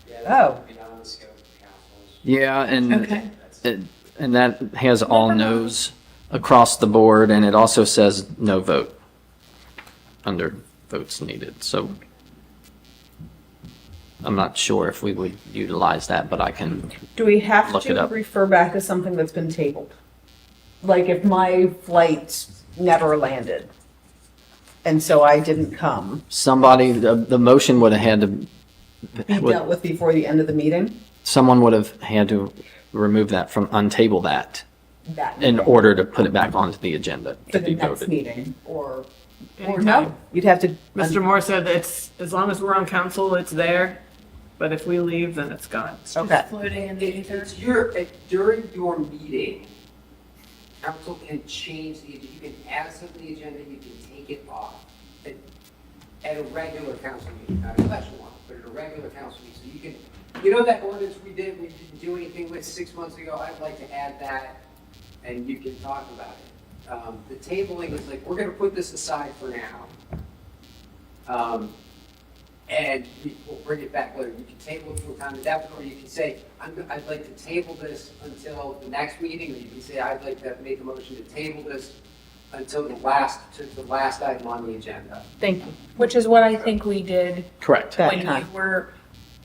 Yeah, Oh. that's beyond the scope of council's. Yeah, and, Okay. and that has all no's across the board, and it also says no vote under votes needed, so I'm not sure if we would utilize that, but I can, Do we have Look it to up. refer back to something that's been tabled? Like if my flight never landed, and so I didn't come, somebody, the motion would have had to, be dealt with before the end of the meeting? someone would have had to remove that from, untable that That in meeting, order to put it back onto the agenda for to the be next voted. meeting, or Anytime. no? You'd have to. Mr. Moore said that it's, as long as we're on council, it's there, but if we leave, then it's gone. Okay. Floating in the ether. It's your, during your meeting, council can change the, you can add something to the agenda, you can take it off. At a regular council meeting, not a special one, but at a regular council meeting, so you can, that ordinance we didn't do anything with 6 months ago, I'd like to add that, and you can talk about it. The tabling is like, we're gonna put this aside for now. And we'll bring it back later. You can table it from time to time, or you can say, I'd like to table this until the next meeting, or you can say, I'd like to make a motion to table this until the last item on the agenda. Thank you. Which is what I think we did Correct. That when time. we were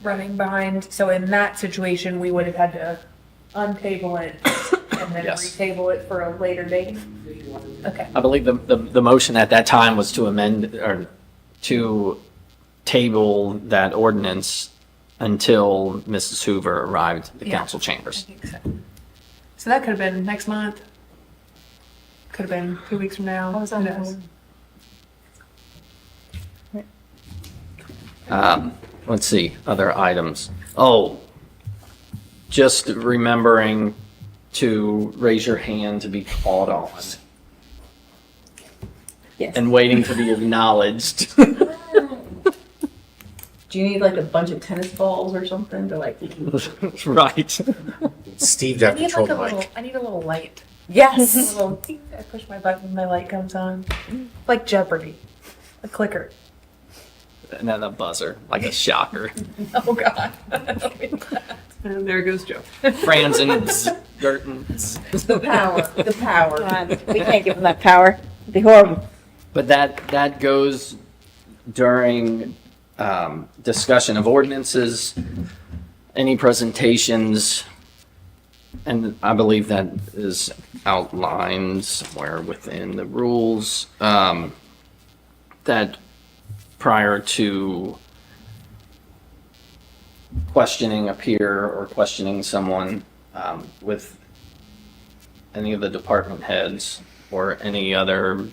running behind. So in that situation, we would have had to untable it and then Yes. retable it for a later date. If you want to. Okay. I believe the motion at that time was to amend, or to table that ordinance until Mrs. Hoover arrived at the Yeah. council I chambers. think so. So that could have been next month. Could have been 2 weeks from now. Who knows? Let's see, other items. Oh, just remembering to raise your hand to be called on yes. and waiting to be acknowledged. Do you need like a bunch of tennis balls or something to like? Right. Steve's got I need control like the a little. mic. I need a little light. Yes. A little. I push my button, my light comes on, like Jeopardy, a clicker. And then a buzzer, like a shocker. Oh God. And there goes Joe. Franzen, dirt and. The power. Come on, we can't give them that power. It'd be horrible. But that goes during discussion of ordinances, any presentations, and I believe that is outlined somewhere within the rules, that prior to questioning a peer or questioning someone with any of the department heads or any other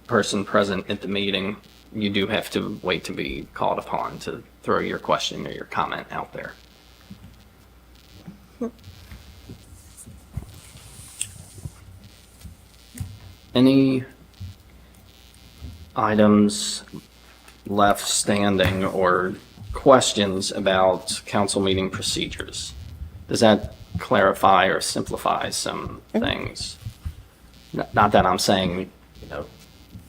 person present at the meeting, you do have to wait to be called upon to throw your question or your comment out there. Any items left standing or questions about council meeting procedures? Does that clarify or simplify some things? Not that I'm saying,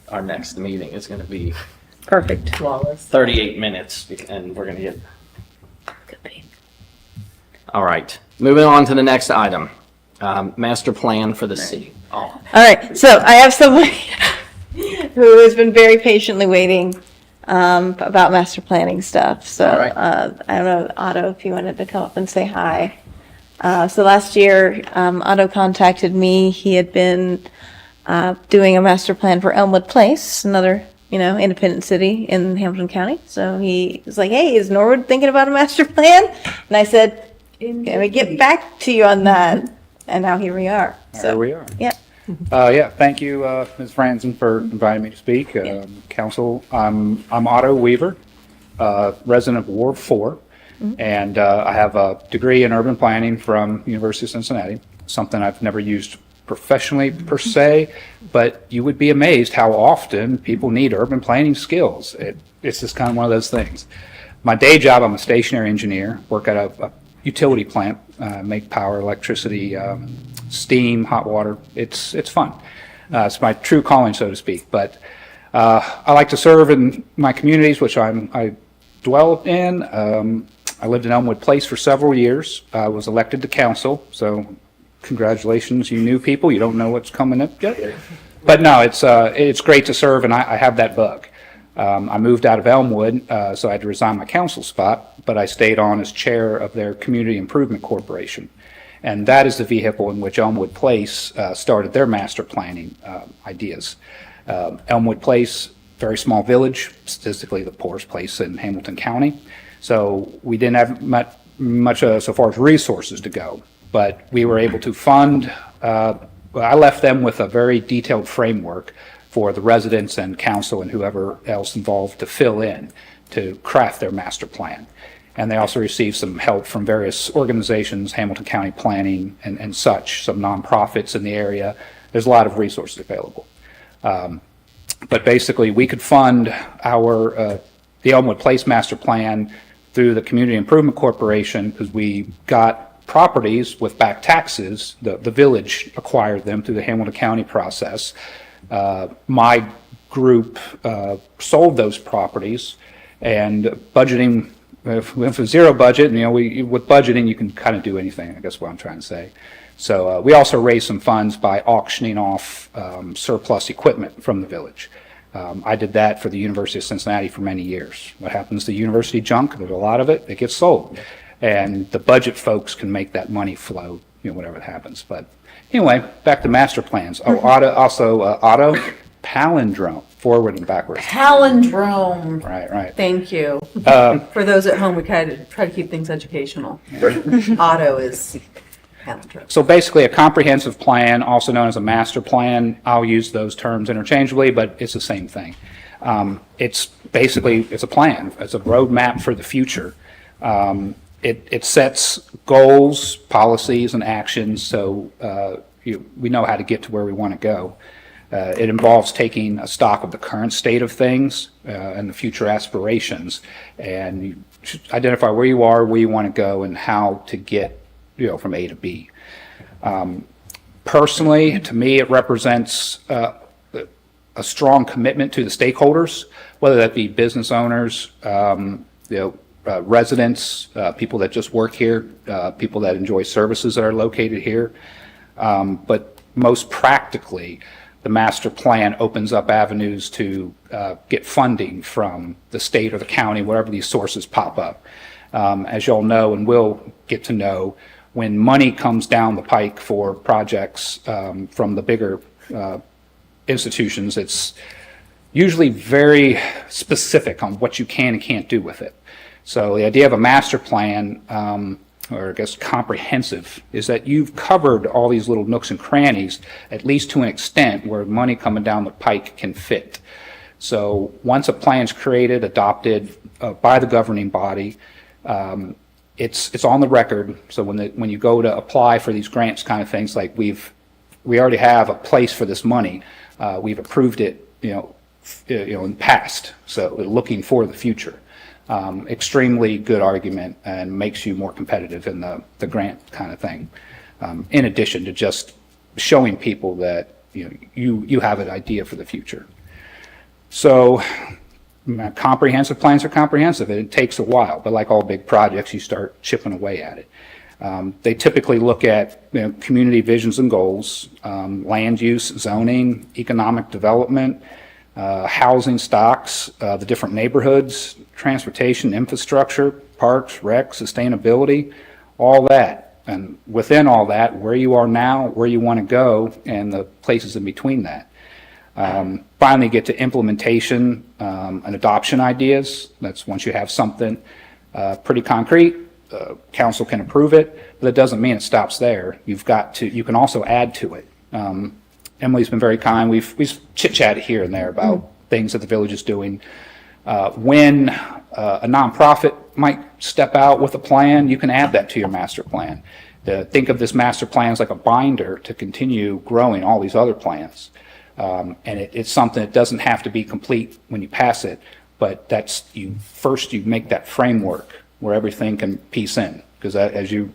our next meeting is going to be Perfect. 38 minutes and we're going to get. Could be. All right. Moving on to the next item. Master plan for the city. Oh, All right, so I have somebody who has been very patiently waiting about master planning stuff. So All right. I don't know, Otto, if you wanted to come up and say hi. So last year, Otto contacted me. He had been doing a master plan for Elmwood Place, another, independent city in Hamilton County. So he was like, "Hey, is Norwood thinking about a master plan?" And I said, "Can we get back to you on that?" And now here we are. So Here we are. yeah. Thank you, Ms. Franzen, for inviting me to speak. Council, I'm Otto Weaver, resident of Ward 4, and I have a degree in urban planning from University of Cincinnati, something I've never used professionally per se, but you would be amazed how often people need urban planning skills. It's just kind of one of those things. My day job, I'm a stationary engineer, work at a utility plant, make power, electricity, steam, hot water. It's fun. It's my true calling, so to speak. But I like to serve in my communities, which I dwell in. I lived in Elmwood Place for several years. I was elected to council, so congratulations, you new people. You don't know what's coming up yet. But no, it's great to serve, and I have that bug. I moved out of Elmwood, so I had to resign my council spot, but I stayed on as chair of their Community Improvement Corporation. And that is the vehicle in which Elmwood Place started their master planning ideas. Elmwood Place, very small village, statistically the poorest place in Hamilton County. So we didn't have much so far as resources to go, but we were able to fund, I left them with a very detailed framework for the residents and council and whoever else involved to fill in to craft their master plan. And they also received some help from various organizations, Hamilton County Planning and such, some nonprofits in the area. There's a lot of resources available. But basically, we could fund the Elmwood Place Master Plan through the Community Improvement Corporation because we got properties with back taxes. The village acquired them through the Hamilton County process. My group sold those properties, and budgeting, if we went for zero budget, with budgeting you can kind of do anything, I guess what I'm trying to say. So we also raised some funds by auctioning off surplus equipment from the village. I did that for the University of Cincinnati for many years. What happens to university junk? There's a lot of it. It gets sold. And the budget folks can make that money flow, whatever happens. But anyway, back to master plans. Oh, Otto, palindrome, forward and backwards. Palindrome. Right. Thank you. For those at home, we kind of try to keep things educational. Auto is palindrome. So basically a comprehensive plan, also known as a master plan. I'll use those terms interchangeably, but it's the same thing. It's a plan. It's a roadmap for the future. It sets goals, policies, and actions so we know how to get to where we want to go. It involves taking a stock of the current state of things and the future aspirations, and you should identify where you are, where you want to go, and how to get from A to B. Personally, to me, it represents a strong commitment to the stakeholders, whether that be business owners, residents, people that just work here, people that enjoy services that are located here. But most practically, the master plan opens up avenues to get funding from the state or the county, wherever these sources pop up. As y'all know and will get to know, when money comes down the pike for projects from the bigger institutions, it's usually very specific on what you can and can't do with it. So the idea of a master plan, or I guess comprehensive, is that you've covered all these little nooks and crannies, at least to an extent where money coming down the pike can fit. So once a plan's created, adopted by the governing body, it's on the record. So when you go to apply for these grants kind of things, like we already have a place for this money. We've approved it, in the past. So we're looking for the future. Extremely good argument and makes you more competitive in the grant kind of thing. In addition to just showing people that you have an idea for the future. So comprehensive plans are comprehensive, and it takes a while, but like all big projects, you start chipping away at it. They typically look at community visions and goals, land use, zoning, economic development, housing stocks, the different neighborhoods, transportation, infrastructure, parks, rec, sustainability, all that. And within all that, where you are now, where you want to go, and the places in between that. Finally get to implementation and adoption ideas. That's once you have something pretty concrete, council can approve it, but it doesn't mean it stops there. You can also add to it. Emily's been very kind. We've chit-chatted here and there about things that the village is doing. When a nonprofit might step out with a plan, you can add that to your master plan. Think of this master plan as like a binder to continue growing all these other plans. And it's something that doesn't have to be complete when you pass it, but you make that framework where everything can piece in. Because as you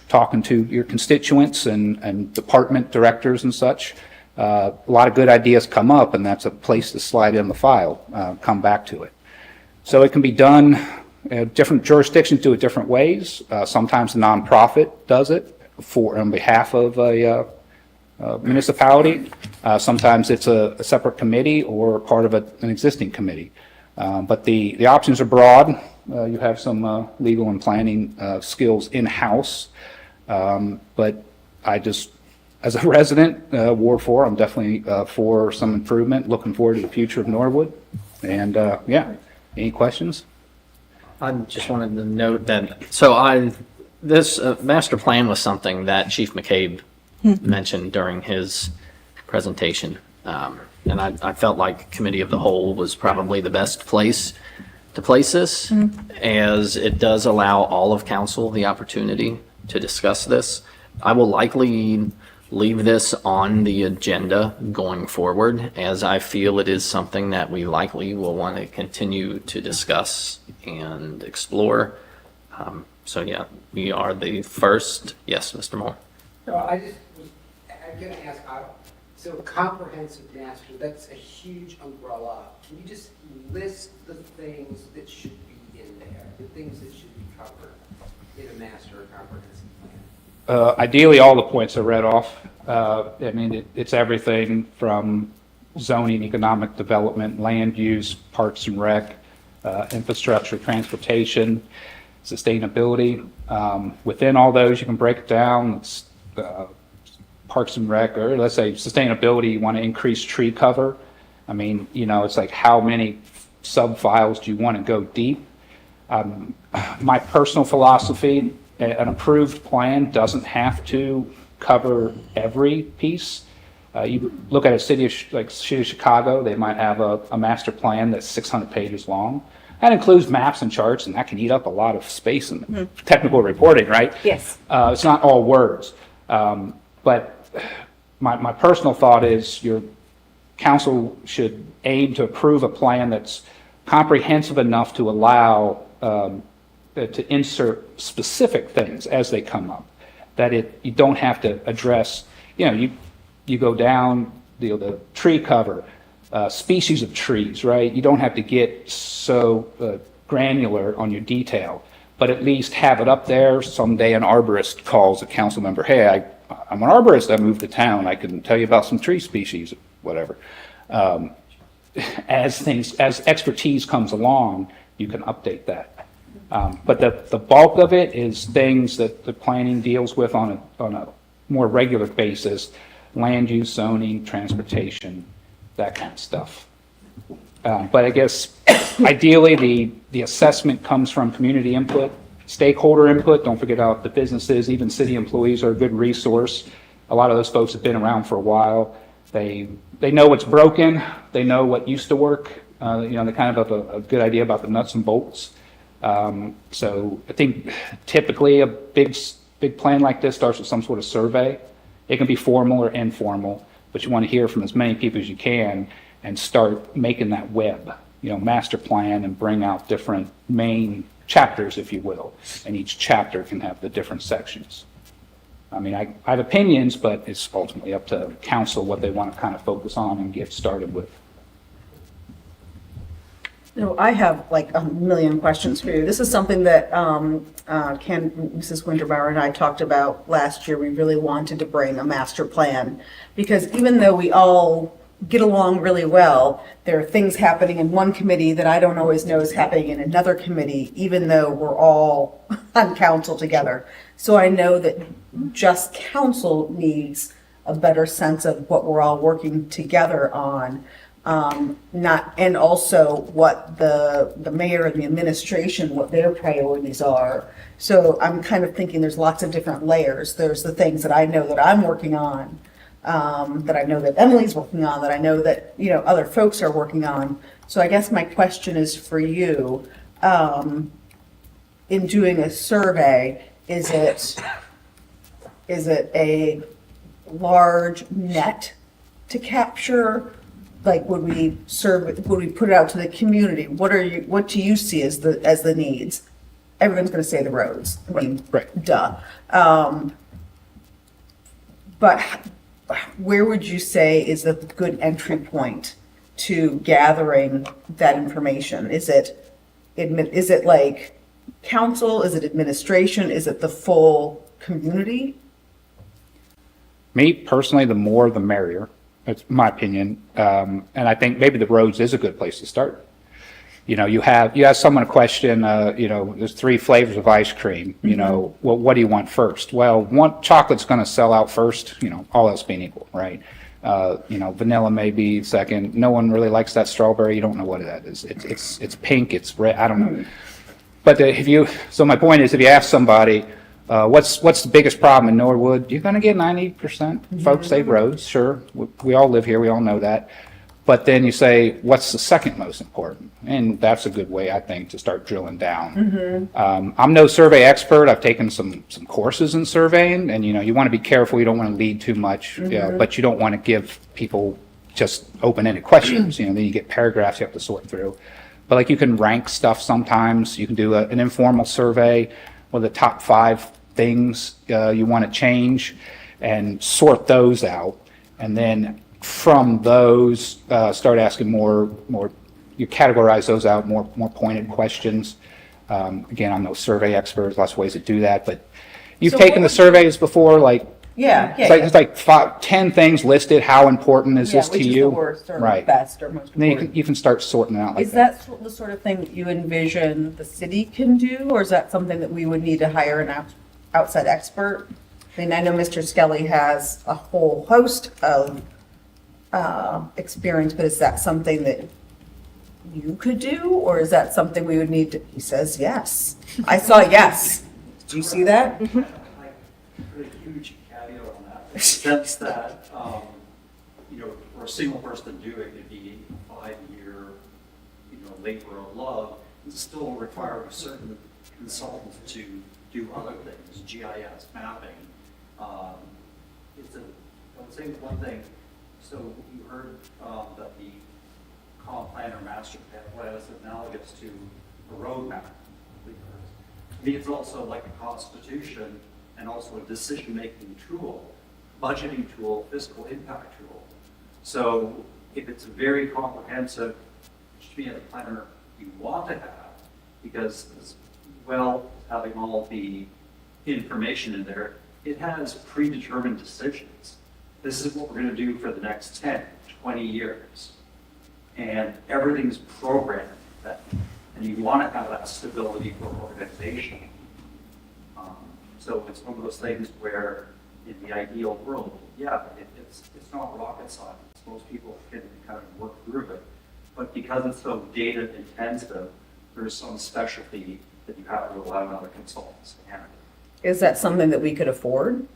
talking to your constituents and department directors and such, a lot of good ideas come up, and that's a place to slide in the file, come back to it. So it can be done, different jurisdictions do it different ways. Sometimes the nonprofit does it on behalf of a municipality. Sometimes it's a separate committee or part of an existing committee. But the options are broad. You have some legal and planning skills in-house. But as a resident, Ward 4, I'm definitely for some improvement, looking forward to the future of Norwood. And any questions? I just wanted to note that, this master plan was something that Chief McCabe mentioned during his presentation. And I felt like Committee of the Whole was probably the best place to place this, as it does allow all of council the opportunity to discuss this. I will likely leave this on the agenda going forward, as I feel it is something that we likely will want to continue to discuss and explore. We are the first. Yes, Mr. Moore. So I'm going to ask, so comprehensive master, that's a huge umbrella. Can you just list the things that should be in there, the things that should be covered in a master or comprehensive plan? Ideally, all the points are read off. It's everything from zoning, economic development, land use, parks and rec, infrastructure, transportation, sustainability. Within all those, you can break it down. It's, parks and rec, or let's say sustainability, you want to increase tree cover. It's like how many sub-files do you want to go deep? My personal philosophy, an approved plan doesn't have to cover every piece. You look at a city of Chicago, they might have a master plan that's 600 pages long. That includes maps and charts, and that can eat up a lot of space in technical reporting, right? Yes. It's not all words. But my personal thought is your council should aim to approve a plan that's comprehensive enough to allow to insert specific things as they come up. That you don't have to address, you go down the tree cover, species of trees, right? You don't have to get so granular on your detail, but at least have it up there. Someday an arborist calls a council member, hey, I'm an arborist, I moved to town, I can tell you about some tree species, whatever. As expertise comes along, you can update that. But the bulk of it is things that the planning deals with on a more regular basis: land use, zoning, transportation, that kind of stuff. But I guess ideally the assessment comes from community input, stakeholder input. Don't forget about the businesses, even city employees are a good resource. A lot of those folks have been around for a while. They know what's broken. They know what used to work. They kind of have a good idea about the nuts and bolts. So I think typically a big plan like this starts with some sort of survey. It can be formal or informal, but you want to hear from as many people as you can and start making that web, master plan, and bring out different main chapters, if you will. And each chapter can have the different sections. I mean, I have opinions, but it's ultimately up to council what they want to kind of focus on and get started with. I have like a million questions for you. This is something that Mrs. Winterbauer and I talked about last year. We really wanted to bring a master plan, because even though we all get along really well, there are things happening in one committee that I don't always know is happening in another committee, even though we're all on council together. So I know that just council needs a better sense of what we're all working together on. And also what the mayor and the administration, what their priorities are. So I'm kind of thinking there's lots of different layers. There's the things that I know that I'm working on, that I know that Emily's working on, that I know that, other folks are working on. So I guess my question is for you, in doing a survey, is it a large net to capture? Like, would we put it out to the community? What do you see as the needs? Everyone's going to say the roads. I mean, Right. Duh. But where would you say is a good entry point to gathering that information? Is it like council? Is it administration? Is it the full community? Me personally, the more the merrier. That's my opinion. And I think maybe the roads is a good place to start. You ask someone a question, there's 3 flavors of ice cream, well, what do you want first? Well, chocolate's going to sell out first, all else being equal, right? Vanilla may be second. No one really likes that strawberry. You don't know what that is. It's pink, it's red, I don't know. But so my point is, if you ask somebody, what's the biggest problem in Norwood? You're going to get 90% folks say roads. Sure, we all live here. We all know that. But then you say, what's the second most important? And that's a good way, I think, to start drilling down. I'm no survey expert. I've taken some courses in surveying, and you want to be careful. You don't want to lead too much, but you don't want to give people just open-ended questions. Then you get paragraphs you have to sort through. But like, you can rank stuff sometimes. You can do an informal survey with the top 5 things you want to change, and sort those out, and then from those start asking more. You categorize those out, more pointed questions. Again, I'm no survey expert. Lots of ways to do that, but you've taken the surveys before, like. It's like 10 things listed. How important is this to which you? Is the worst or Right. best or most And then important. you can start sorting it out like Is that the sort of thing that you envision the city can do, or is that something that we would need to hire an outside expert? I mean, I know Mr. Skelly has a whole host of experience, but is that something that you could do, or is that something we would need to? He says yes. I saw yes. Do you see that? I put a huge caveat on that, in the sense that, for a single person to do it, it'd be a 5-year, labor of love. It still require a certain consultant to do other things, GIS, mapping. I would say one thing, so you heard that the comp plan or master plan is analogous to a roadmap. To me, it's also like a constitution and also a decision-making tool, budgeting tool, fiscal impact tool. So if it's very comprehensive, which to me as a planner you want to have, because as well as having all the information in there, it has predetermined decisions. This is what we're gonna do for the next 10, 20 years. And everything's programmed then. And you wanna have that stability for organization. So it's one of those things where in the ideal world, yeah, it's not rocket science. Most people can kind of work through it. But because it's so data intensive, there's some specialty that you have to rely on other consultants to handle. Is that something that we could afford?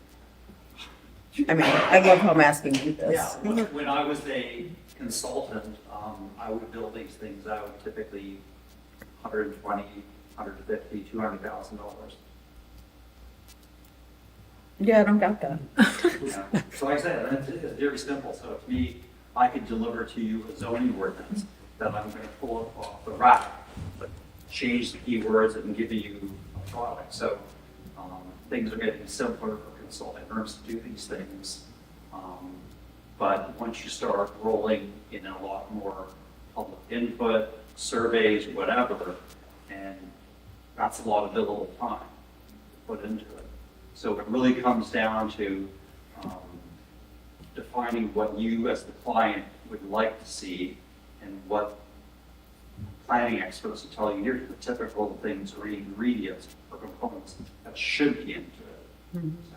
I mean, I love how I'm asking you this. Yeah, when I was a consultant, I would build these things out typically $120,000, $150,000, $200,000. Yeah, I don't got that. Yeah. So like I said, it's very simple. So to me, I could deliver to you a zoning ordinance that I'm going to pull off the rack, but change the keywords and give you a product. So things are getting simpler for consulting firms to do these things. But once you start rolling in a lot more public input, surveys, whatever, and that's a lot of billable time to put into it. So it really comes down to defining what you as the client would like to see and what planning experts will tell you, here's the typical things or ingredients or components that should be into it. So.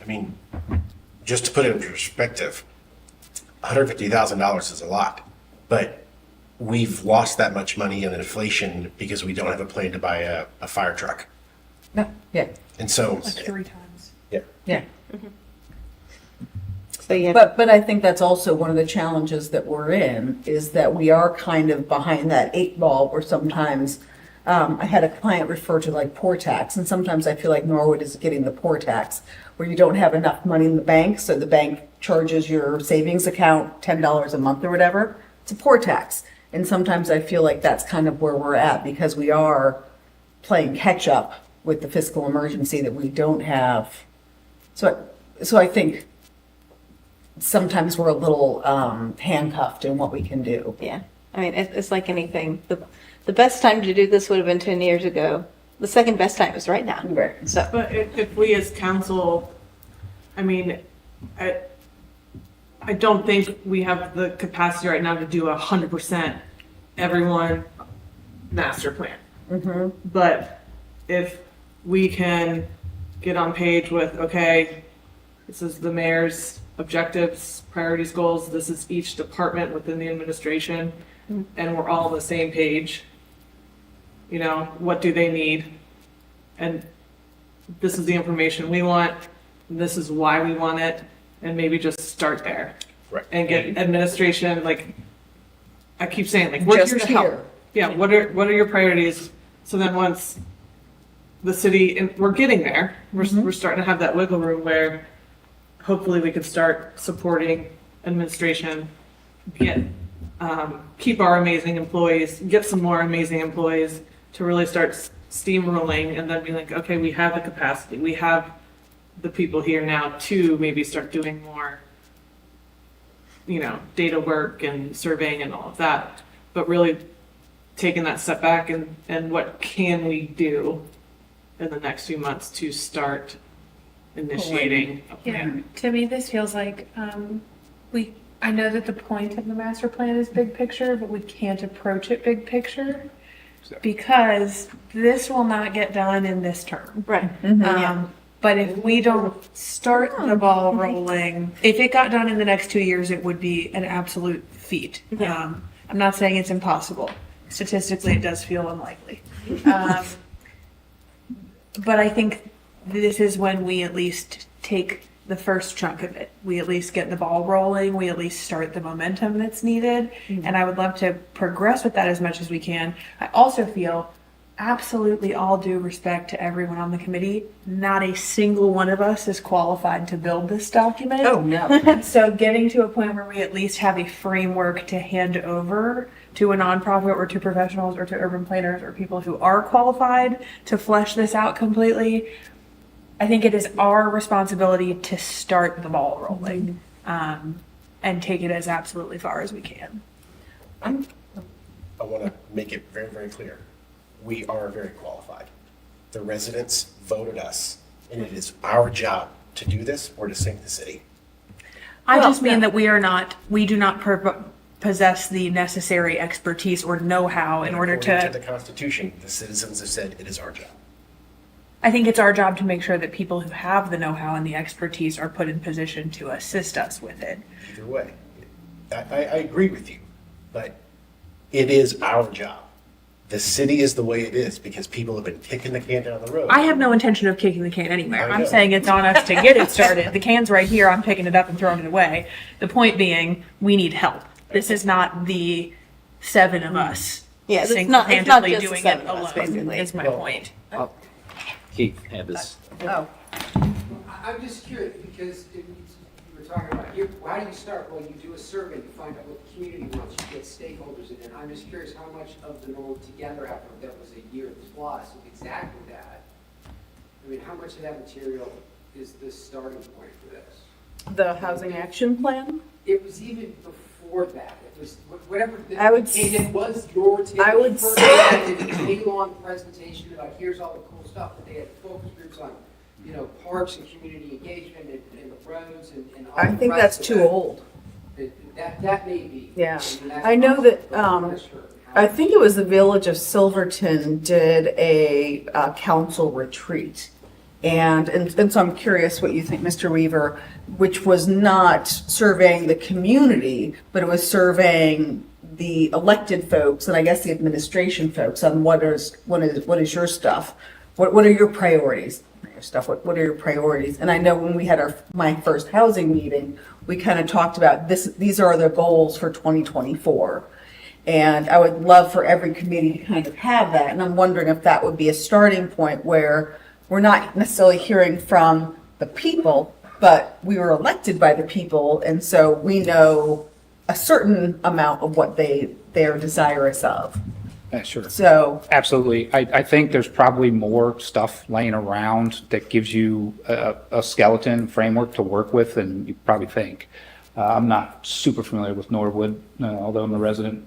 I mean, just to put it in perspective, $150,000 is a lot, but we've lost that much money in inflation because we don't have a plan to buy a fire truck. No, yeah, And so, Like 3 times. yeah. So yeah, But I think that's also one of the challenges that we're in, is that we are kind of behind that 8 ball where sometimes, I had a client refer to like poor tax, and sometimes I feel like Norwood is getting the poor tax, where you don't have enough money in the bank, so the bank charges your savings account $10 a month or whatever. It's a poor tax. And sometimes I feel like that's kind of where we're at, because we are playing catch up with the fiscal emergency that we don't have. So I think sometimes we're a little handcuffed in what we can do. yeah. I mean, it's like anything. The best time to do this would have been 10 years ago. The second best time is right now. Right. So, But if we as council, I mean, I don't think we have the capacity right now to do 100% everyone master plan. But if we can get on page with, okay, this is the mayor's objectives, priorities, goals, this is each department within the administration, and we're all on the same page, you know, what do they need? And this is the information we want, and this is why we want it, and maybe just start there. Right. And get administration, like, I keep saying, like, we're Just here to here. help. Yeah, what are your priorities? So then once the city, and we're getting there, we're starting to have that wiggle room where hopefully we could start supporting administration, keep our amazing employees, get some more amazing employees to really start steamrolling, and then be like, okay, we have the capacity, we have the people here now to maybe start doing more, you know, data work and surveying and all of that, but really taking that step back and what can we do in the next few months to start initiating a Yeah, plan. to me, this feels like, I know that the point of the master plan is big picture, but we can't approach it big picture because this will not get done in this term. right. But if we don't start the ball rolling, if it got done in the next 2 years, it would be an absolute feat. Yeah. I'm not saying it's impossible. Statistically, it does feel unlikely. But I think this is when we at least take the first chunk of it. We at least get the ball rolling. We at least start the momentum that's needed. And I would love to progress with that as much as we can. I also feel, absolutely all due respect to everyone on the committee, not a single one of us is qualified to build this document. Oh, no. So getting to a point where we at least have a framework to hand over to a nonprofit or to professionals or to urban planners or people who are qualified to flesh this out completely, I think it is our responsibility to start the ball rolling, and take it as absolutely far as we can. I want to make it very, very clear. We are very qualified. The residents voted us, and it is our job to do this or to sink the city. I just mean that we do not possess the necessary expertise or know-how in order According to to, the Constitution, the citizens have said it is our job. I think it's our job to make sure that people who have the know-how and the expertise are put in position to assist us with it. Either way, I agree with you, but it is our job. The city is the way it is because people have been kicking the can down the road. I have no intention of kicking the can anywhere. I I'm know. saying it's on us to get it started. The can's right here, I'm picking it up and throwing it away. The point being, we need help. This is not the 7 of us Yeah, it's not single-handedly just the doing 7 it of us, alone, basically. is my point. Keith had his. Oh, I'm just curious, because you were talking about, how do you start? Well, you do a survey, you find out what the community wants, you get stakeholders in it. I'm just curious how much of the Norwood Together effort that was a year plus of exactly that, I mean, how much of that material is the starting point for this? the housing action plan? It was even before that. It was whatever. I would it was Norwood Together. I would first say- they did a day-long presentation about here's all the cool stuff, but they had focus groups on, parks and community engagement and the roads and all I the think rest that's of too that. old. That may be. Yeah. mean, that's I know that, I'm not sure I how- think it was the Village of Silverton did a council retreat. And so I'm curious what you think, Mr. Weaver, which was not surveying the community, but it was surveying the elected folks and I guess the administration folks on what is your stuff? What are your priorities? Your stuff, what are your priorities? And I know when we had my first housing meeting, we kind of talked about these are the goals for 2024. And I would love for every committee to kind of have that. And I'm wondering if that would be a starting point where we're not necessarily hearing from the people, but we were elected by the people. And so we know a certain amount of what they're desirous of. Yeah, sure. So, Absolutely. I think there's probably more stuff laying around that gives you a skeleton framework to work with than you probably think. I'm not super familiar with Norwood, although I'm a resident.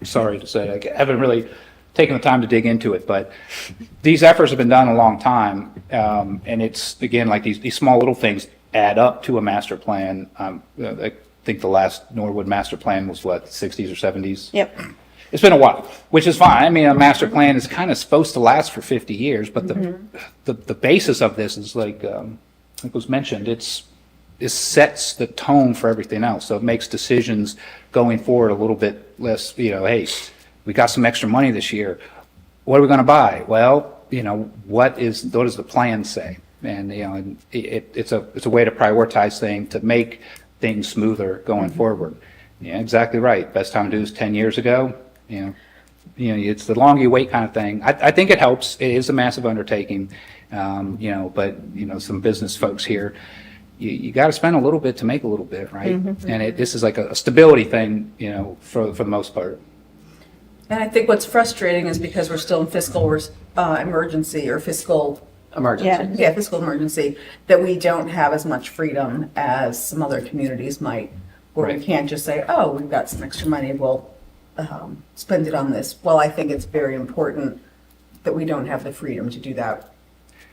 Sorry to say, I haven't really taken the time to dig into it, but these efforts have been done a long time. And it's, again, like these small little things add up to a master plan. I think the last Norwood master plan was what, 60s or 70s? Yep. It's been a while, which is fine. I mean, a master plan is kind of supposed to last for 50 years, but the basis of this is like was mentioned, it sets the tone for everything else. So it makes decisions going forward a little bit less, hey, we got some extra money this year. What are we going to buy? Well, what does the plan say? And, it's a way to prioritize things, to make things smoother going forward. Yeah, exactly right. Best time to do this 10 years ago. It's the longer you wait kind of thing. I think it helps. It is a massive undertaking, but some business folks here, you got to spend a little bit to make a little bit, right? And this is like a stability thing, for the most part. and I think what's frustrating is because we're still in fiscal emergency or fiscal Emergency. Yeah, fiscal emergency, that we don't have as much freedom as some other communities might, where we Right. can't just say, oh, we've got some extra money, we'll spend it on this. Well, I think it's very important that we don't have the freedom to do that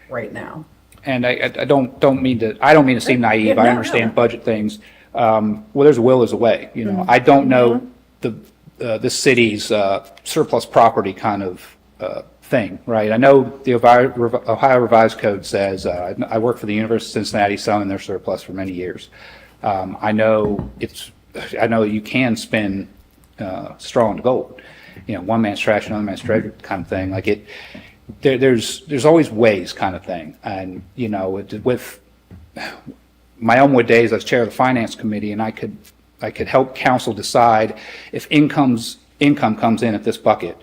right now. And I don't mean to seem naive. Yeah, I no, understand no. budget things. Well, there's a will, there's a way. I don't know the city's surplus property kind of thing, right? I know the Ohio Revised Code says I work for the University of Cincinnati, selling their surplus for many years. I know you can spin straw into gold. One man's trash, another man's treasure kind of thing. Like it. There's always ways kind of thing. And, with my Elmwood days, I was chair of the finance committee, and I could help council decide if income comes in at this bucket,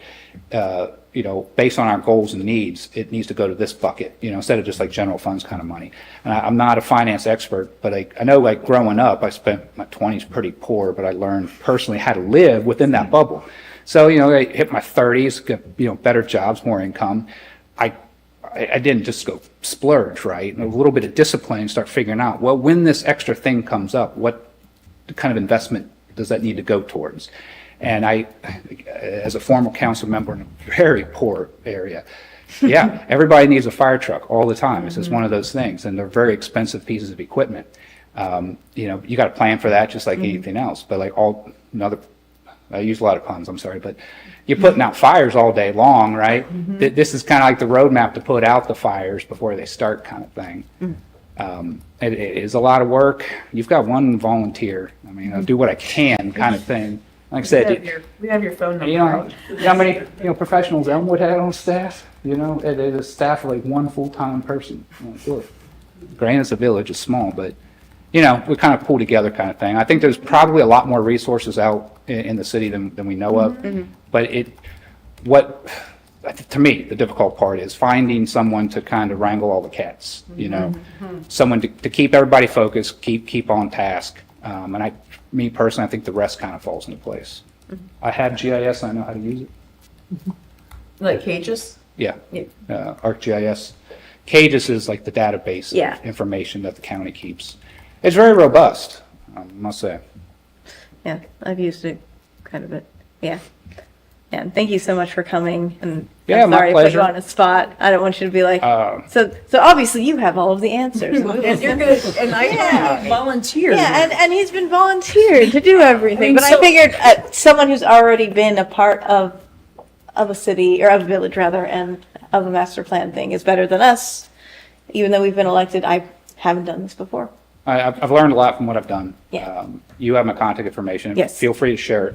based on our goals and needs, it needs to go to this bucket, instead of just like general funds kind of money. And I'm not a finance expert, but I know like growing up, I spent my 20s pretty poor, but I learned personally how to live within that bubble. So, I hit my 30s, get, better jobs, more income. I didn't just go splurge, right? And a little bit of discipline, start figuring out, well, when this extra thing comes up, what kind of investment does that need to go towards? And I, as a former council member in a very poor area, yeah, everybody needs a fire truck all the time. It's just one of those things, and they're very expensive pieces of equipment. You know, you got to plan for that just like anything else. But like I use a lot of puns, I'm sorry, but you're putting out fires all day long, right? This is kind of like the roadmap to put out the fires before they start, kind of thing. It is a lot of work. You've got one volunteer. I mean, I'll do what I can, kind of thing. Like I said, We have your phone number. you know how many professionals Elmwood had on staff? You know, it is a staff of like one full-time person. Look, granted, it's a village, it's small, but you know, we kind of pull together, kind of thing. I think there's probably a lot more resources out in the city than we know of. But to me, the difficult part is finding someone to kind of wrangle all the cats. You know, someone to keep everybody focused, keep on task. And me personally, I think the rest kind of falls into place. I have GIS, I know how to use it. Like cages? Yeah. ArcGIS. CAGIS is like the database Yeah. of information that the county keeps. It's very robust, I must say. Yeah, I've used it quite a bit. Yeah. Yeah, and thank you so much for coming, and Yeah, I'm my sorry to put pleasure. you on a spot. I don't want you to be like, so obviously you have all of the answers. And you're good, and I volunteer. Yeah, and he's been volunteered to do everything. But I so- figured someone who's already been a part of a city, or of a village rather, and of a master plan thing is better than us. Even though we've been elected, I haven't done this before. I've learned a lot from what I've done. Yeah. You have my contact information. Yes. Feel free to share it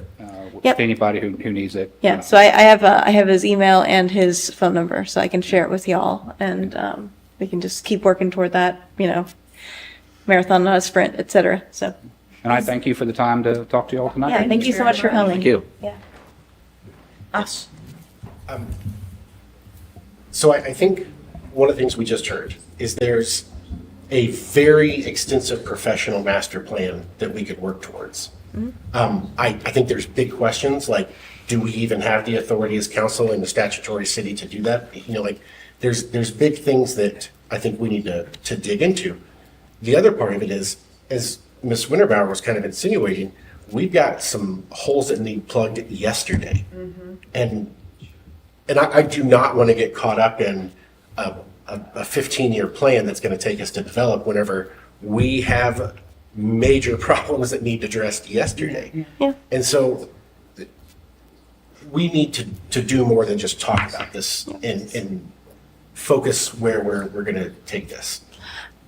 with Yep. anybody who needs it. Yeah, so I have his email and his phone number, so I can share it with y'all, and we can just keep working toward that, you know, marathon, not a sprint, et cetera. So, And I thank you for the time to talk to you all tonight. yeah, thank you so much for coming. Thank you. Yeah. Us. So I think one of the things we just heard is there's a very extensive professional master plan that we could work towards. I think there's big questions like, do we even have the authority as council in the statutory city to do that? You know, like there's big things that I think we need to dig into. The other part of it is, as Ms. Winterbauer was kind of insinuating, we've got some holes that need plugged yesterday. And I do not want to get caught up in a 15-year plan that's going to take us to develop whenever we have major problems that need addressed yesterday. Yeah. And so we need to do more than just talk about this and focus where we're going to take this.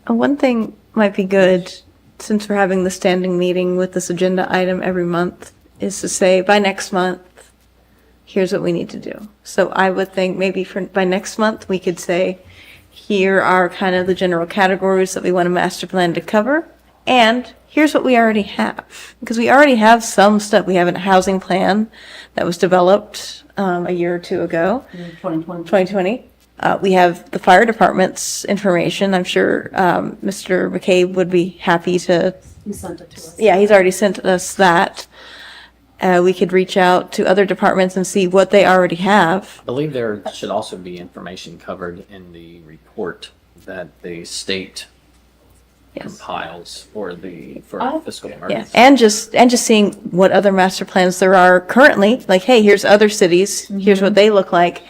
One thing might be good, since we're having the standing meeting with this agenda item every month, is to say, by next month, here's what we need to do. So I would think maybe by next month, we could say, here are kind of the general categories that we want a master plan to cover, and here's what we already have. Because we already have some stuff. We have a housing plan that was developed a year or two ago. 2020. We have the fire department's information. I'm sure Mr. McCabe would be happy to. He sent it to us. Yeah, he's already sent us that. We could reach out to other departments and see what they already have. I believe there should also be information covered in the report that the state Yes. compiles for fiscal Yeah, emergency. and just seeing what other master plans there are currently. Like, hey, here's other cities. Here's what they look like.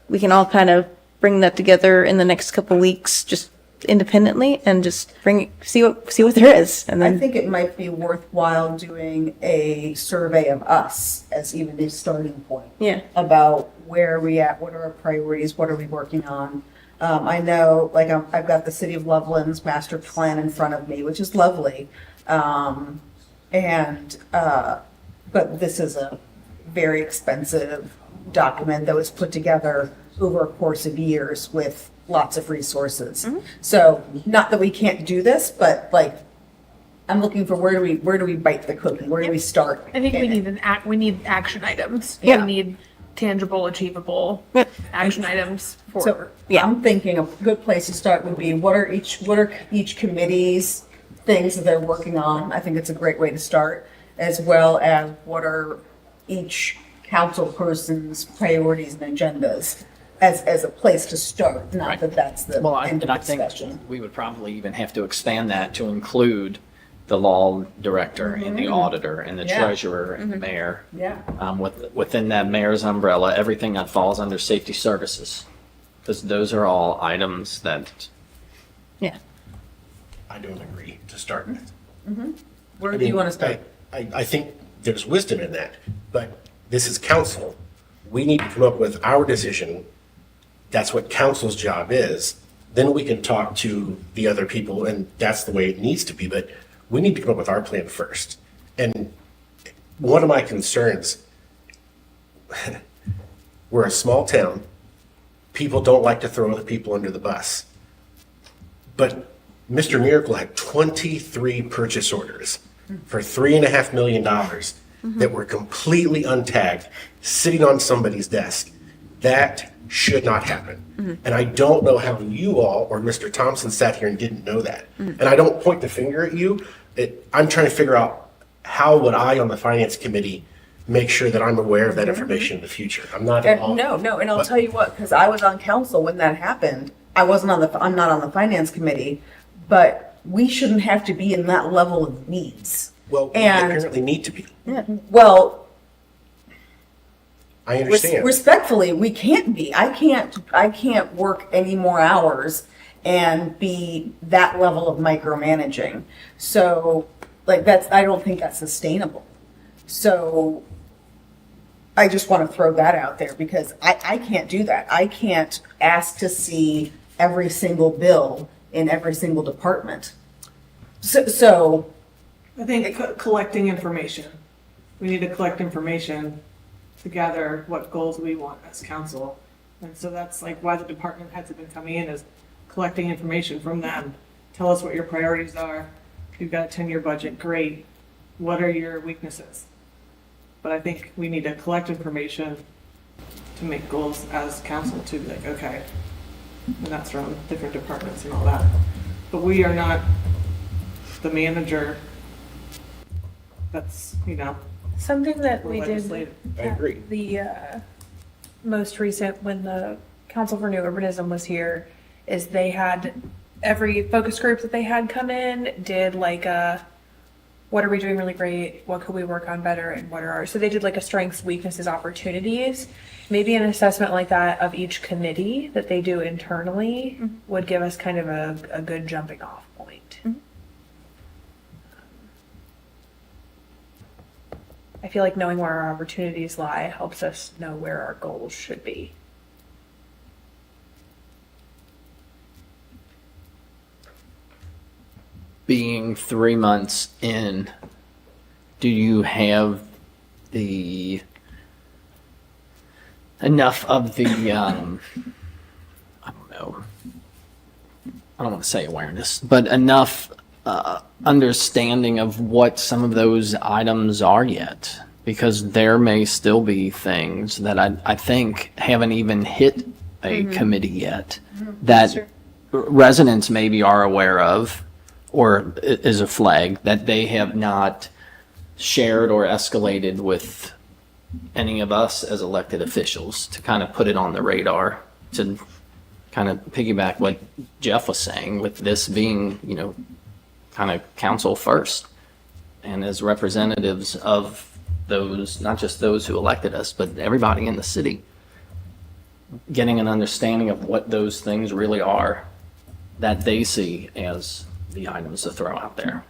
We can all kind of bring that together in the next couple weeks, just independently, and just see what there is. And I then think it might be worthwhile doing a survey of us as even a starting point. Yeah. About where are we at, what are our priorities, what are we working on? I know, like, I've got the City of Loveland's master plan in front of me, which is lovely. But this is a very expensive document that was put together over a course of years with lots of resources. So, not that we can't do this, but like, I'm looking for where do we bite the cookie? Where do we start? I think we need action items. Yeah. We need tangible, achievable action items for. So Yeah. I'm thinking a good place to start would be what are each committee's things that they're working on? I think it's a great way to start, as well as what are each council person's priorities and agendas as a place to start. Not Right. that that's the Well, end and of I think discussion. we would probably even have to expand that to include the law director and the auditor and the Yeah. treasurer and the mayor. Yeah. Within that mayor's umbrella, everything that falls under safety services. Because those are all items that, Yeah. I don't agree to start with. Where I do you mean, want to start? I think there's wisdom in that, but this is council. We need to come up with our decision. That's what council's job is. Then we can talk to the other people, and that's the way it needs to be, but we need to come up with our plan first. And one of my concerns, we're a small town. People don't like to throw other people under the bus. But Mr. Miracle had 23 purchase orders for $3.5 million that were completely untagged, sitting on somebody's desk. That should not happen. And I don't know how you all or Mr. Thompson sat here and didn't know that. And I don't point the finger at you. I'm trying to figure out how would I on the finance committee make sure that I'm aware of that information in the future. I'm not at all. No, and I'll tell you what, because I was on council when that happened. I'm not on the finance committee, but we shouldn't have to be in that level of needs. Well, we And- apparently need to be. Well, I understand. respectfully, we can't be. I can't work any more hours and be that level of micromanaging. So, like I don't think that's sustainable. So, I just want to throw that out there because I can't do that. I can't ask to see every single bill in every single department. So I think collecting information. We need to collect information to gather what goals we want as council. And so that's like why the department heads have been coming in, is collecting information from them. Tell us what your priorities are. You've got a 10-year budget, great. What are your weaknesses? But I think we need to collect information to make goals as council to be like, okay, and that's from different departments and all that. But we are not the manager. That's, Something that we're we did legislative. I agree. the most recent, when the Council for New Urbanism was here, is they had every focus group that they had come in did like a, what are we doing really great? What could we work on better? And what are our, so they did like a strengths, weaknesses, opportunities. Maybe an assessment like that of each committee that they do internally would give us kind of a good jumping off point. I feel like knowing where our opportunities lie helps us know where our goals should be. being 3 months in, do you have the enough of the I don't know, I don't want to say awareness, but enough understanding of what some of those items are yet? Because there may still be things that I think haven't even hit a committee yet that residents maybe are aware of, or is a flag that they have not shared or escalated with any of us as elected officials to kind of put it on the radar, to kind of piggyback what Jeff was saying with this being, you know, kind of council first. And as representatives of those, not just those who elected us, but everybody in the city, getting an understanding of what those things really are that they see as the items to throw out there.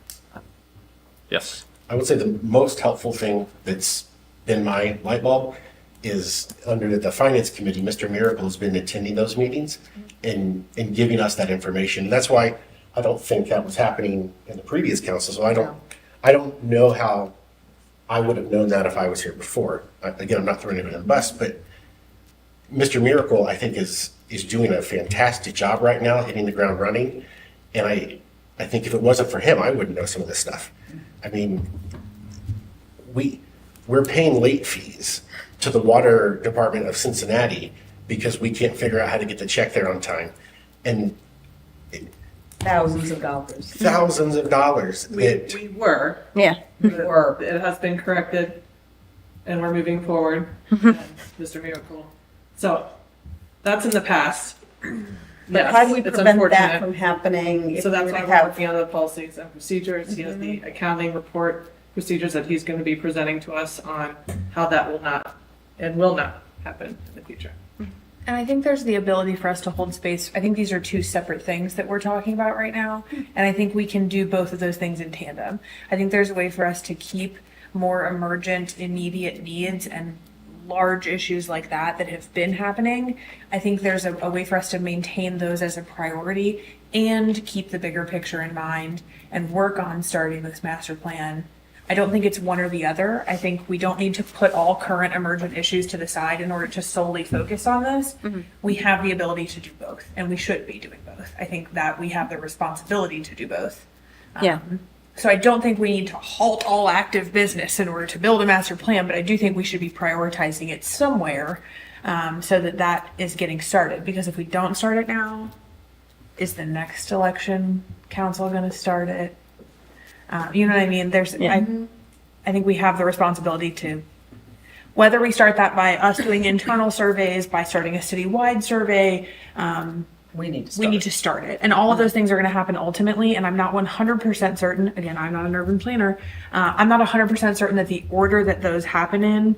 Yes. I would say the most helpful thing that's been my light bulb is under the finance committee, Mr. Miracle has been attending those meetings and giving us that information. That's why I don't think that was happening in the previous council. So I don't know how I would have known that if I was here before. Again, I'm not throwing anybody on the bus, but Mr. Miracle, I think, is doing a fantastic job right now, hitting the ground running. And I think if it wasn't for him, I wouldn't know some of this stuff. I mean, we're paying late fees to the water department of Cincinnati because we can't figure out how to get the check there on time. And thousands of dollars. thousands of dollars. We were. Yeah. Or It has been corrected, and we're moving forward. And Mr. Miracle. So that's in the past. But how do we Yes, it's prevent that unfortunate. from happening? if So that's we why were to we're have- working on the policies and procedures. He has the accounting report procedures that he's going to be presenting to us on how that will not and will not happen in the future. And I think there's the ability for us to hold space. I think these are two separate things that we're talking about right now. And I think we can do both of those things in tandem. I think there's a way for us to keep more emergent, immediate needs and large issues like that that have been happening. I think there's a way for us to maintain those as a priority and keep the bigger picture in mind and work on starting this master plan. I don't think it's one or the other. I think we don't need to put all current emergent issues to the side in order to solely focus on this. We have the ability to do both, and we should be doing both. I think that we have the responsibility to do both. Yeah. So I don't think we need to halt all active business in order to build a master plan, but I do think we should be prioritizing it somewhere so that that is getting started. Because if we don't start it now, is the next election council going to start it? You know what I mean? I think we have the responsibility to, whether we start that by us doing internal surveys, by starting a citywide survey, We need to start. we need to start it. And all of those things are going to happen ultimately. And I'm not 100% certain, again, I'm not an urban planner. I'm not 100% certain that the order that those happen in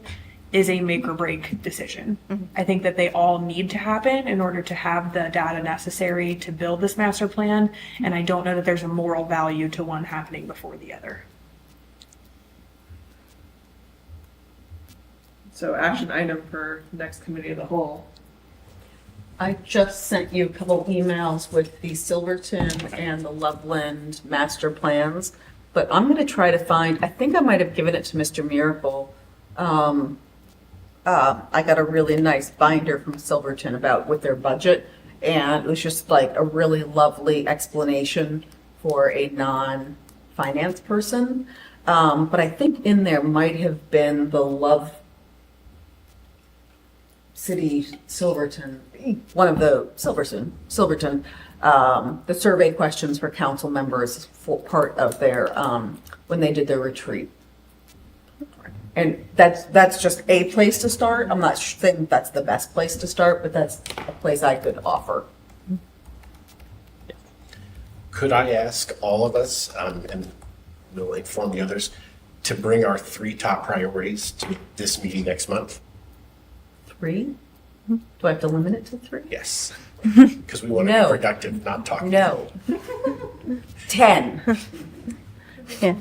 is a make or break decision. I think that they all need to happen in order to have the data necessary to build this master plan. And I don't know that there's a moral value to one happening before the other. So action item for next committee of the whole. I just sent you a couple emails with the Silverton and the Loveland master plans, but I'm gonna try to find, I think I might have given it to Mr. Miracle. I got a really nice binder from Silverton about with their budget, and it was just like a really lovely explanation for a non-finance person. But I think in there might have been the Love City Silverton, one of the Silverton, the survey questions for council members for part of their, when they did their retreat. And that's just a place to start. I'm not saying that's the best place to start, but that's a place I could offer. Could I ask all of us, and we'll inform the others, to bring our 3 top priorities to this meeting next month? 3? Do I have to limit it to 3? Yes. Because we want to No. be productive, not talk. No. 10. Yeah.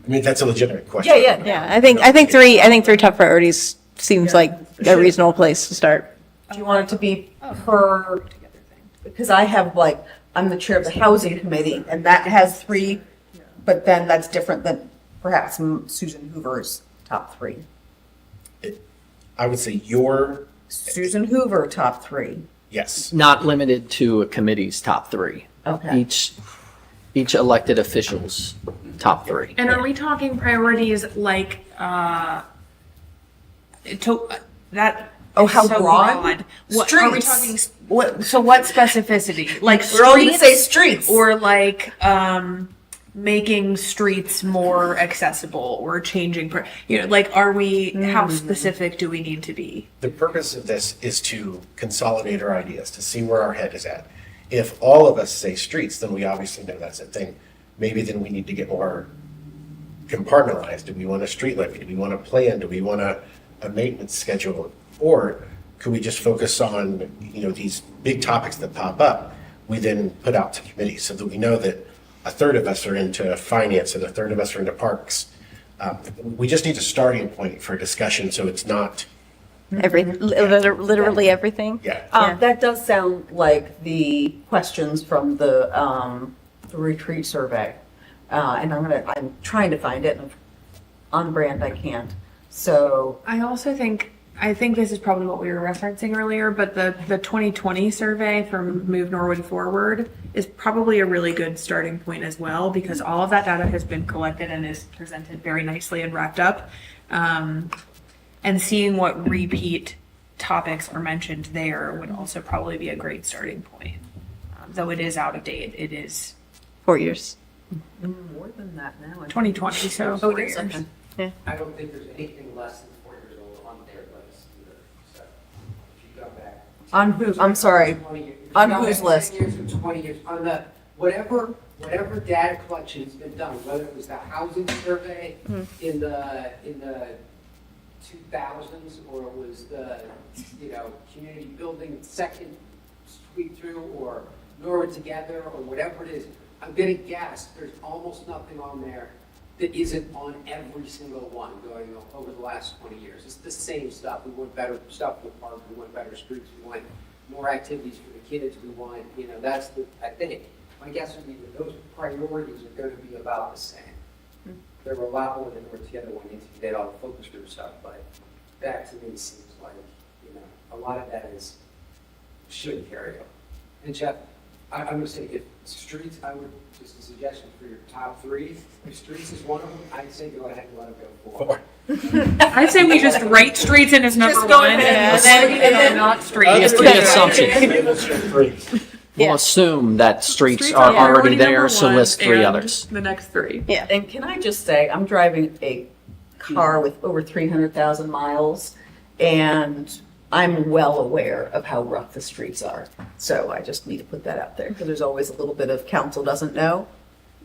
I mean, that's a legitimate question. Yeah. Yeah, I think three top priorities seems like a reasonable place to start. Do you want it to be per, because I have like, I'm the chair of the housing committee, and that has 3, but then that's different than perhaps Susan Hoover's top 3. I would say your, Susan Hoover, top 3. yes. Not limited to a committee's top 3. Okay. Each elected official's top 3. And are we talking priorities like, that? Oh, is how so broad? What, are we Streets. talking, so what specificity? Like We're only gonna say streets? streets. Or like, making streets more accessible or changing, like, are we, how specific do we need to be? The purpose of this is to consolidate our ideas, to see where our head is at. If all of us say streets, then we obviously know that's a thing. Maybe then we need to get more compartmentalized. Do we want a street levy? Do we want a plan? Do we want a maintenance schedule? Or could we just focus on, these big topics that pop up, we then put out to committees so that we know that a third of us are into finance and a third of us are into parks. We just need a starting point for discussion so it's not, Literally everything. yeah. That does sound like the questions from the retreat survey. And I'm trying to find it, and on brand I can't. So, I also think this is probably what we were referencing earlier, but the 2020 survey from Move Norwood Forward is probably a really good starting point as well, because all of that data has been collected and is presented very nicely and wrapped up. And seeing what repeat topics are mentioned there would also probably be a great starting point. Though it is out of date, it is 4 years. more than that now. 2020, so Oh, 4 it is, years. okay. I don't think there's anything less than 4 years old on their list either. So if you go back On who, I'm sorry, 20 years. on No, whose 10 list? years or 20 years, on the, whatever data collection has been done, whether it was the housing survey in the 2000s, or it was the, community building second sweep through, or Norwood Together, or whatever it is, I'm gonna guess there's almost nothing on there that isn't on every single one going over the last 20 years. It's the same stuff. We want better stuff for the park, we want better streets, we want more activities for the kids, we want, that's I think, my guess would be that those priorities are gonna be about the same. There were a lot more that were together when you did all the focus group stuff, but that to me seems like, a lot of that should carry over. And Jeff, I'm gonna say, if streets, I would, just a suggestion for your top 3, if streets is one of them, I'd say go ahead and let it go 4. I'd say we just write streets in as number Just go one, ahead and then not streets. It's the assumption. We'll assume that streets are already there, so list 3 others. The next 3. Yeah, and can I just say, I'm driving a car with over 300,000 miles, and I'm well aware of how rough the streets are. So I just need to put that out there, because there's always a little bit of council doesn't know.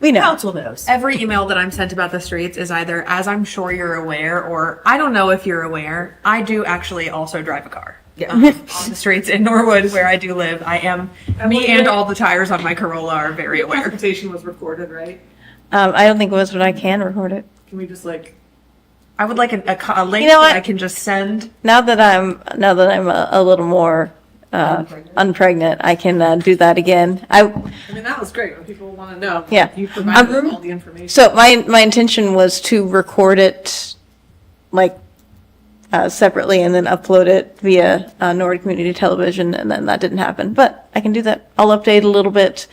We know. Council knows. Every email that I'm sent about the streets is either, as I'm sure you're aware, or I don't know if you're aware, I do actually also drive a car. Yeah. On the streets in Norwood, where I do live. I am, me and all the tires on my Corolla are very Your aware. conversation was recorded, right? I don't think it was, but I can record it. Can we just I would like a link You know that what? I can just send. Now that I'm a little more unpregnant, I can do that again. I mean, that was great. When people want to know. Yeah. You provided them all the information. So my intention was to record it separately and then upload it via Norwood Community Television, and then that didn't happen. But I can do that. I'll update a little bit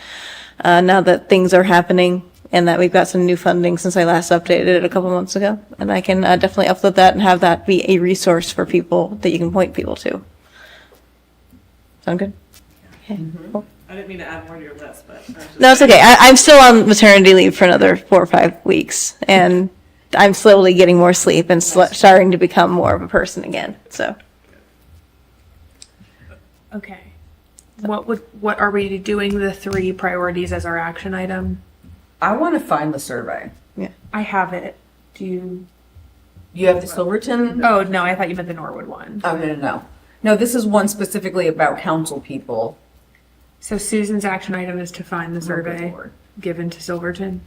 now that things are happening and that we've got some new funding since I last updated it a couple months ago. And I can definitely upload that and have that be a resource for people that you can point people to. Sound good? Okay. Cool. I didn't mean to add more to your list, but. I was just No, it's saying. okay. I'm still on maternity leave for another 4 or 5 weeks, and I'm slowly getting more sleep and starting to become more of a person again. So Okay. What are we doing the 3 priorities as our action item? I want to find the survey. I have it. Do you? You have the Silverton? Oh, no, I thought you meant the Norwood one. Oh, no. No, this is one specifically about council people. So Susan's action item is to find the survey given to Silverton.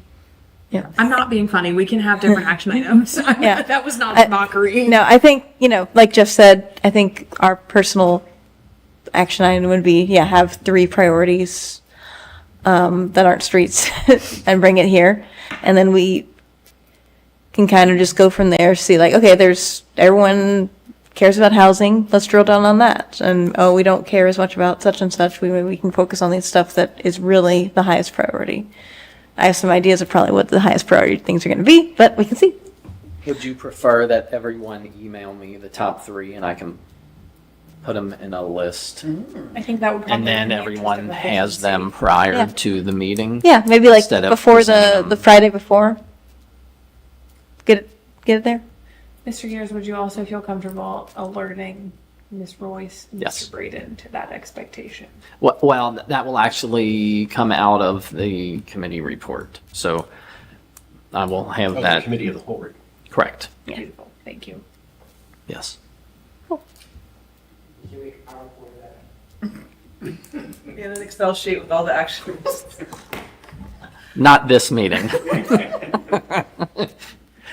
Yeah. I'm not being funny. We can have different action items. Yeah. That was not a mockery. no, I think like Jeff said, I think our personal action item would be have 3 priorities that aren't streets and bring it here, and then we can kind of just go from there. See, okay, there's everyone cares about housing. Let's drill down on that. And we don't care as much about such and such. We can focus on the stuff that is really the highest priority. I have some ideas of probably what the highest priority things are going to be, but we can see. Would you prefer that everyone email me the top 3 and I can put them in a list? I think that would probably And then be in the interest everyone of has efficiency. them prior Yeah. to the meeting? Yeah, maybe Instead of before presenting the them. Friday before. Get it there. Mr. Gears, would you also feel comfortable alerting Ms. Royce and Yes. Mr. Braden to that expectation? Well, that will actually come out of the committee report. So I will have Oh, the that, committee of the whole. correct. Beautiful. Thank you. Yes. Can you make a PowerPoint of that? In an Excel sheet with all the actions. Not this meeting.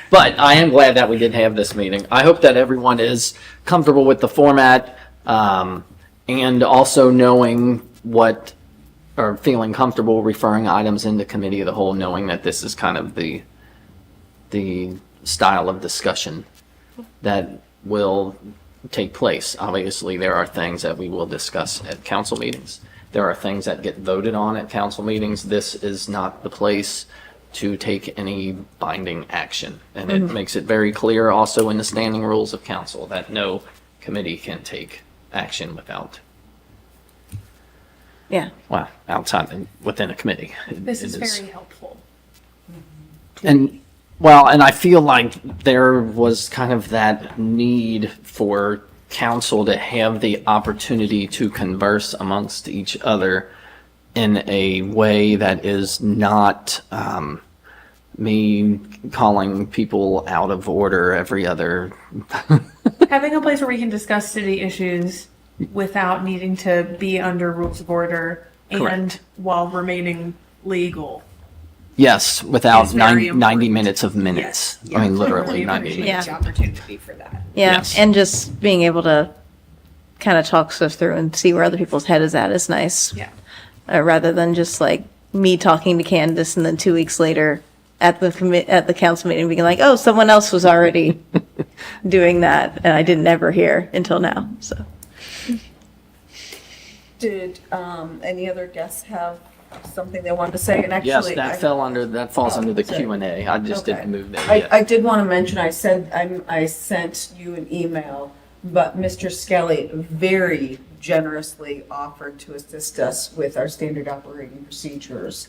But I am glad that we did have this meeting. I hope that everyone is comfortable with the format, and also knowing what, or feeling comfortable referring items into committee of the whole, knowing that this is kind of the style of discussion that will take place. Obviously, there are things that we will discuss at council meetings. There are things that get voted on at council meetings. This is not the place to take any binding action. And it makes it very clear also in the standing rules of council that no committee can take action without, Yeah. well, outside and within a committee. This It is very helpful. And, well, and I feel like there was kind of that need for council to have the opportunity to converse amongst each other in a way that is not me calling people out of order every other. Having a place where we can discuss city issues without needing to be under rules of order and Correct. while remaining legal. Yes, without It's very 90 important. minutes of minutes. I mean, literally 90 minutes. Yeah. The opportunity for that. Yeah, Yes. and just being able to kind of talk stuff through and see where other people's head is at is nice. Yeah. Rather than just like me talking to Candace and then 2 weeks later at the council meeting being like, oh, someone else was already doing that and I didn't ever hear until now. So Did any other guests have something they wanted to say? And Yes, actually, that falls under the sorry. Q&A. I just Okay. didn't move there I yet. did want to mention, I sent you an email, but Mr. Skelly very generously offered to assist us with our standard operating procedures.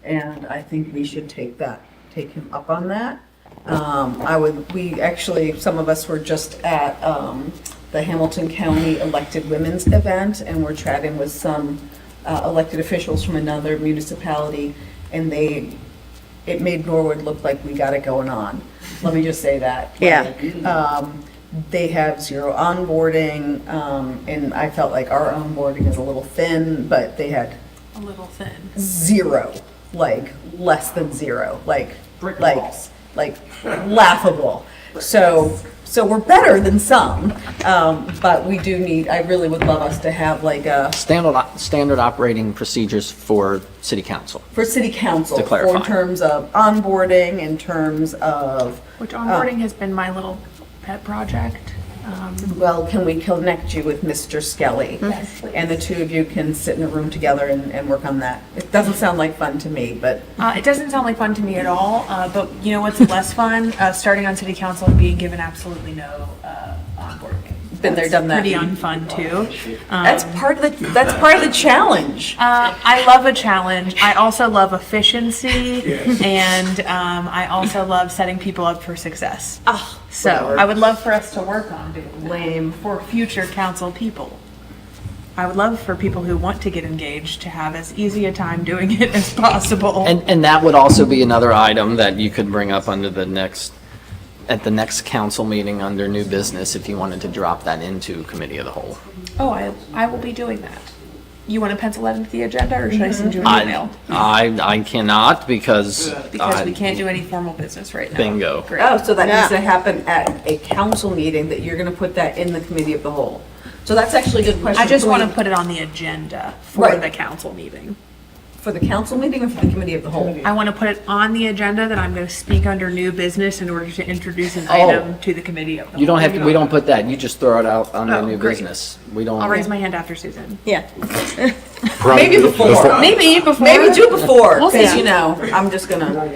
And I think we should take him up on that. Some of us were just at the Hamilton County Elected Women's event, and we're chatting with some elected officials from another municipality, and it made Norwood look like we got it going on. Let me just say that. Yeah. They have zero onboarding, and I felt like our onboarding is a little thin, but they had A little thin. zero, like less than zero, like Brick like walls. like laughable. So we're better than some, but we do need. I really would love us to have like a Standard operating procedures for city council. for city council To clarify. in terms of onboarding, in terms of Which onboarding has been my little pet project. well, can we connect you with Mr. Skelly? Yes, please. And the two of you can sit in a room together and work on that. It doesn't sound like fun to me, but It doesn't sound like fun to me at all, but you know what's less fun? Starting on city council and being given absolutely no onboarding. Been there, done that. Pretty unfun too. that's part of the challenge. I love a challenge. I also love efficiency, and I also love setting people up for success. So I would love for us to work on doing that Lame. for future council people. I would love for people who want to get engaged to have as easy a time doing it as possible. And that would also be another item that you could bring up at the next council meeting under new business if you wanted to drop that into committee of the whole. Oh, I will be doing that. You want to pencil that into the agenda, or should I send you an email? I cannot because Because we can't do any formal business right now. Bingo. Great. Oh, so that needs to happen at a council meeting, that you're gonna put that in the committee of the whole. So that's actually a good question. I just Can want to we- put it on the agenda for Right. the council meeting. For the council meeting or for the committee of the whole? I want to put it on the agenda that I'm going to speak under new business in order to introduce an Oh. item to the committee of the You don't whole. have to, we don't put that. You just throw it out under Oh, new great. business. We don't. I'll raise my hand after Susan. yeah. Maybe before. Maybe before. Maybe do before, We'll because see. you know, I'm just gonna,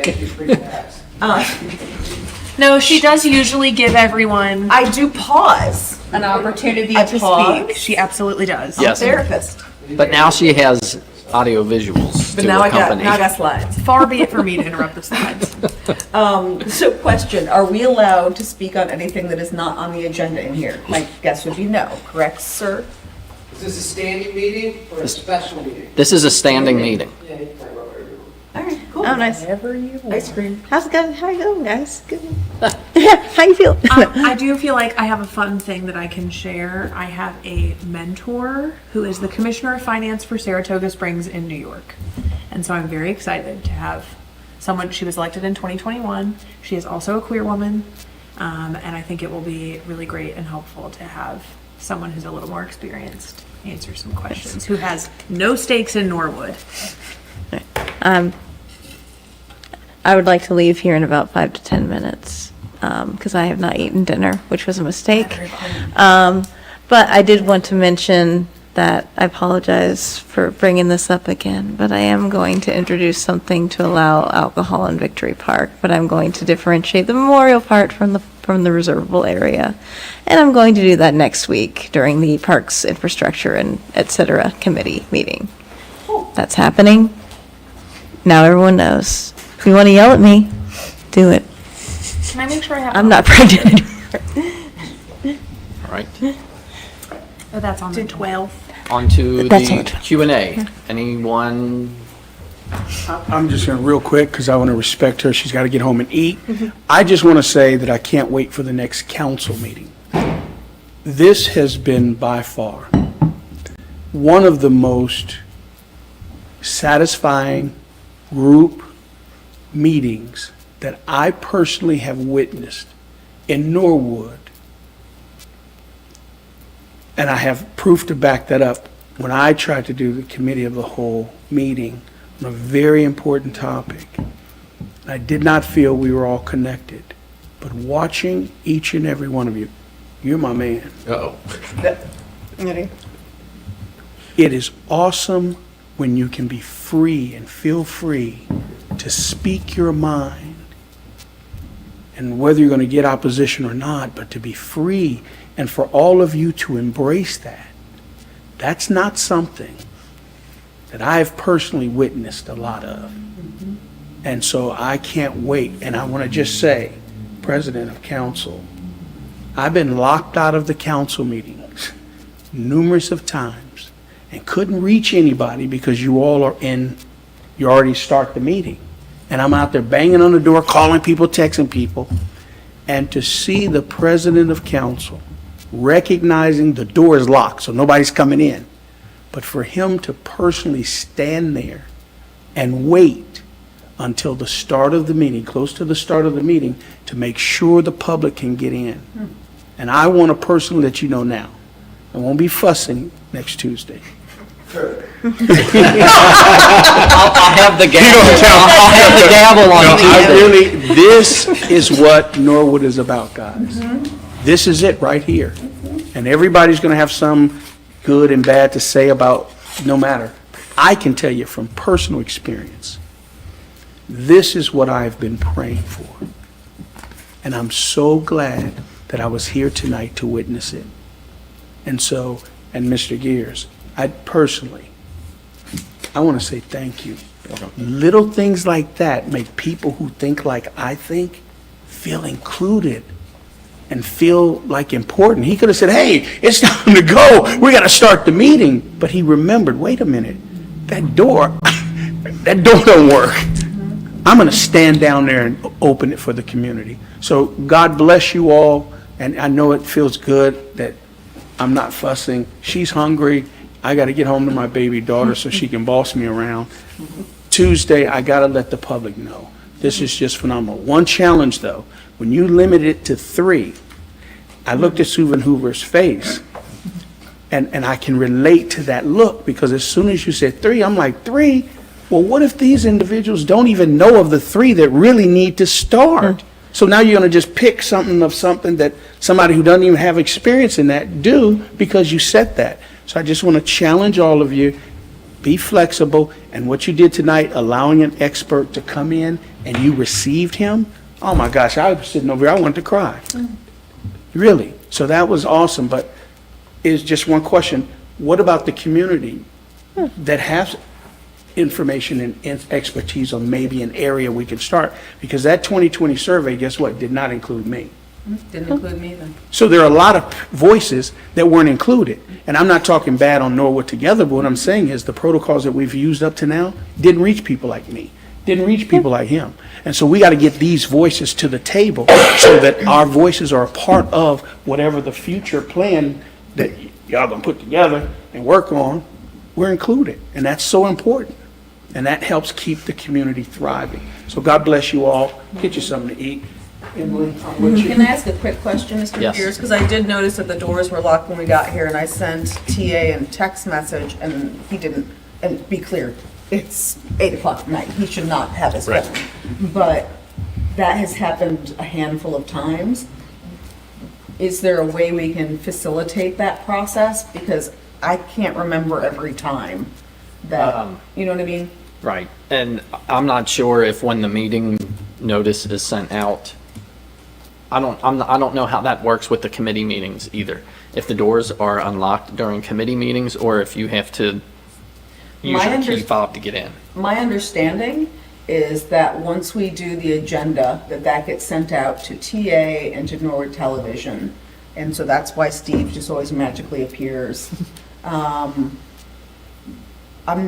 No, she does usually give everyone I do pause. an opportunity I to pause. speak. She absolutely does. Yes. Therapist. But now she has audio visuals But to now I accompany. got slides. Far be it for me to interrupt the slides. So question, are we allowed to speak on anything that is not on the agenda in here? My guess would be no, correct, sir? Is this a standing meeting or a special meeting? This is a standing meeting. Yeah, you can talk about whatever you want. All right, cool. Oh, nice. Ice cream. How's it going? How you going, guys? Good. How you feel? I do feel like I have a fun thing that I can share. I have a mentor who is the Commissioner of Finance for Saratoga Springs in New York. And so I'm very excited to have someone, she was elected in 2021. She is also a queer woman. And I think it will be really great and helpful to have someone who's a little more experienced answer some questions, who has no stakes in Norwood. I would like to leave here in about 5 to 10 minutes because I have not eaten dinner, which was a mistake. But I did want to mention that I apologize for bringing this up again, but I am going to introduce something to allow alcohol in Victory Park, but I'm going to differentiate the memorial part from the reservable area. And I'm going to do that next week during the Parks Infrastructure and et cetera committee meeting. That's happening. Now everyone knows. If you want to yell at me, do it. Can I make sure I have? I'm not pregnant anymore. All right. But that's on the 12th. On to That's on the the Q&A. Anyone? I'm just going to real quick because I want to respect her. She's got to get home and eat. I just want to say that I can't wait for the next council meeting. This has been by far one of the most satisfying group meetings that I personally have witnessed in Norwood. And I have proof to back that up. When I tried to do the committee of the whole meeting on a very important topic, I did not feel we were all connected. But watching each and every one of you, you're my man. Uh-oh. It is awesome when you can be free and feel free to speak your mind. And whether you're going to get opposition or not, but to be free and for all of you to embrace that. That's not something that I've personally witnessed a lot of. And so I can't wait. And I want to just say, President of Council, I've been locked out of the council meetings numerous of times and couldn't reach anybody because you all are in, you already start the meeting. And I'm out there banging on the door, calling people, texting people. And to see the President of Council recognizing the door is locked, so nobody's coming in. But for him to personally stand there and wait until the start of the meeting, close to the start of the meeting, to make sure the public can get in. And I want to personally let you know now, I won't be fussing next Tuesday. I'll have the gavel. I'll have the gavel on I Tuesday. really, this is what Norwood is about, guys. This is it right here. And everybody's going to have some good and bad to say about, no matter. I can tell you from personal experience, this is what I've been praying for. And I'm so glad that I was here tonight to witness it. And so, and Mr. Gears, I want to say thank you. Little things like that make people who think like I think feel included and feel like important. He could have said, hey, it's time to go. We got to start the meeting. But he remembered, wait a minute, that door don't work. I'm going to stand down there and open it for the community. So God bless you all. And I know it feels good that I'm not fussing. She's hungry. I got to get home to my baby daughter so she can boss me around. Tuesday, I got to let the public know. This is just phenomenal. One challenge, though, when you limit it to 3, I looked at Susan Hoover's face, and I can relate to that look, because as soon as you said 3, I'm like, 3? Well, what if these individuals don't even know of the 3 that really need to start? So now you're going to just pick something that somebody who doesn't even have experience in that do because you said that. So I just want to challenge all of you, be flexible, and what you did tonight, allowing an expert to come in and you received him, oh my gosh, I was sitting over here, I wanted to cry. Really. So that was awesome, but it's just one question. What about the community that has information and expertise on maybe an area we can start? Because that 2020 survey, guess what, did not include me. Didn't include me then. So there are a lot of voices that weren't included. And I'm not talking bad on Norwood Together, but what I'm saying is the protocols that we've used up to now didn't reach people like me, didn't reach people like him. And so we got to get these voices to the table so that our voices are a part of whatever the future plan that y'all gonna put together and work on, we're included. And that's so important. And that helps keep the community thriving. So God bless you all. Get you something to eat. Emily, I'm with you. Can I ask a quick question, Mr. Yes. Pierce? Because I did notice that the doors were locked when we got here, and I sent TA a text message, and he didn't, and be clear, it's 8 o'clock at night, he should not have his phone. But that has happened a handful of times. Is there a way we can facilitate that process? Because I can't remember every time that, you know what I mean? Right. And I'm not sure if when the meeting notice is sent out, I don't know how that works with the committee meetings either. If the doors are unlocked during committee meetings, or if you have to use your key fob to get in. My understanding is that once we do the agenda, that gets sent out to TA and to Norwood Television, And so that's why Steve just always magically appears. I'm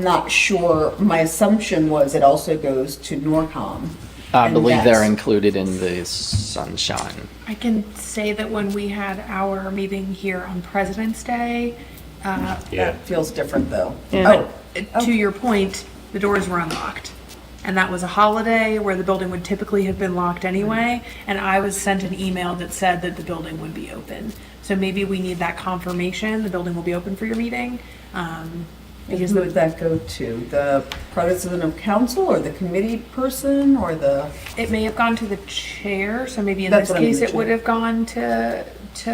not sure, my assumption was it also goes to Norcom. I and believe they're that's- included in the sunshine. I can say that when we had our meeting here on President's Day, That feels different, though. Yeah. Oh, to your point, the doors were unlocked. And that was a holiday where the building would typically have been locked anyway. And I was sent an email that said that the building would be open. So maybe we need that confirmation, the building will be open for your meeting. because who would that go to? The president of council or the committee person or the? It may have gone to the chair, so maybe in That's this what I mean, case the it would chair. have gone to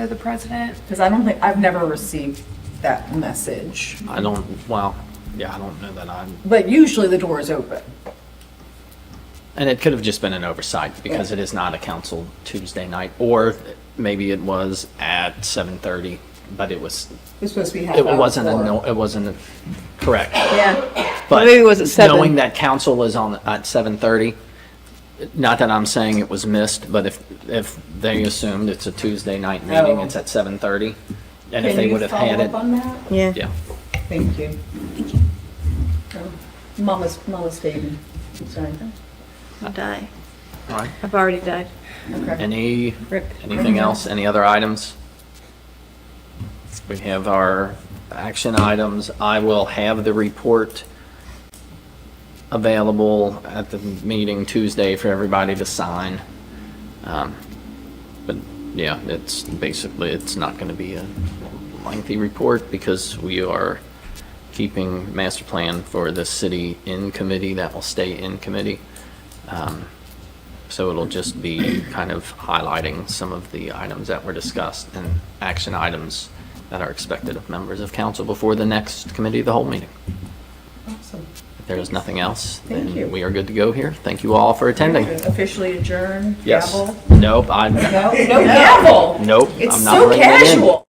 the president. Because I don't think, I've never received that message. I don't, well, yeah, I don't know that I'm, But usually the door is open. and it could have just been an oversight because it is not a council Tuesday night, or maybe it was at 7:30, but it was, It's supposed to be half it hour wasn't, before. it wasn't, correct. Yeah, But maybe it was at 7. knowing that council is on at 7:30, not that I'm saying it was missed, but if they assumed it's a Tuesday night meeting, Oh. it's at 7:30, and if can they you would have follow had up it, on that? Yeah. yeah. Thank you. Oh, Mama's fading. Sorry. I'll die. All right. I've already died. Any, Rip. anything else? Any other items? We have our action items. I will have the report available at the meeting Tuesday for everybody to sign. But yeah, it's basically, it's not going to be a lengthy report because we are keeping master plan for the city in committee. That will stay in committee. So it'll just be kind of highlighting some of the items that were discussed and action items that are expected of members of council before the next committee of the whole meeting. Awesome. If there is nothing else, Thank you. then we are good to go here. Thank you all for attending. Officially adjourned, Yes. gavel? Nope, No, no gavel. nope. It's I'm not so bringing it in. casual.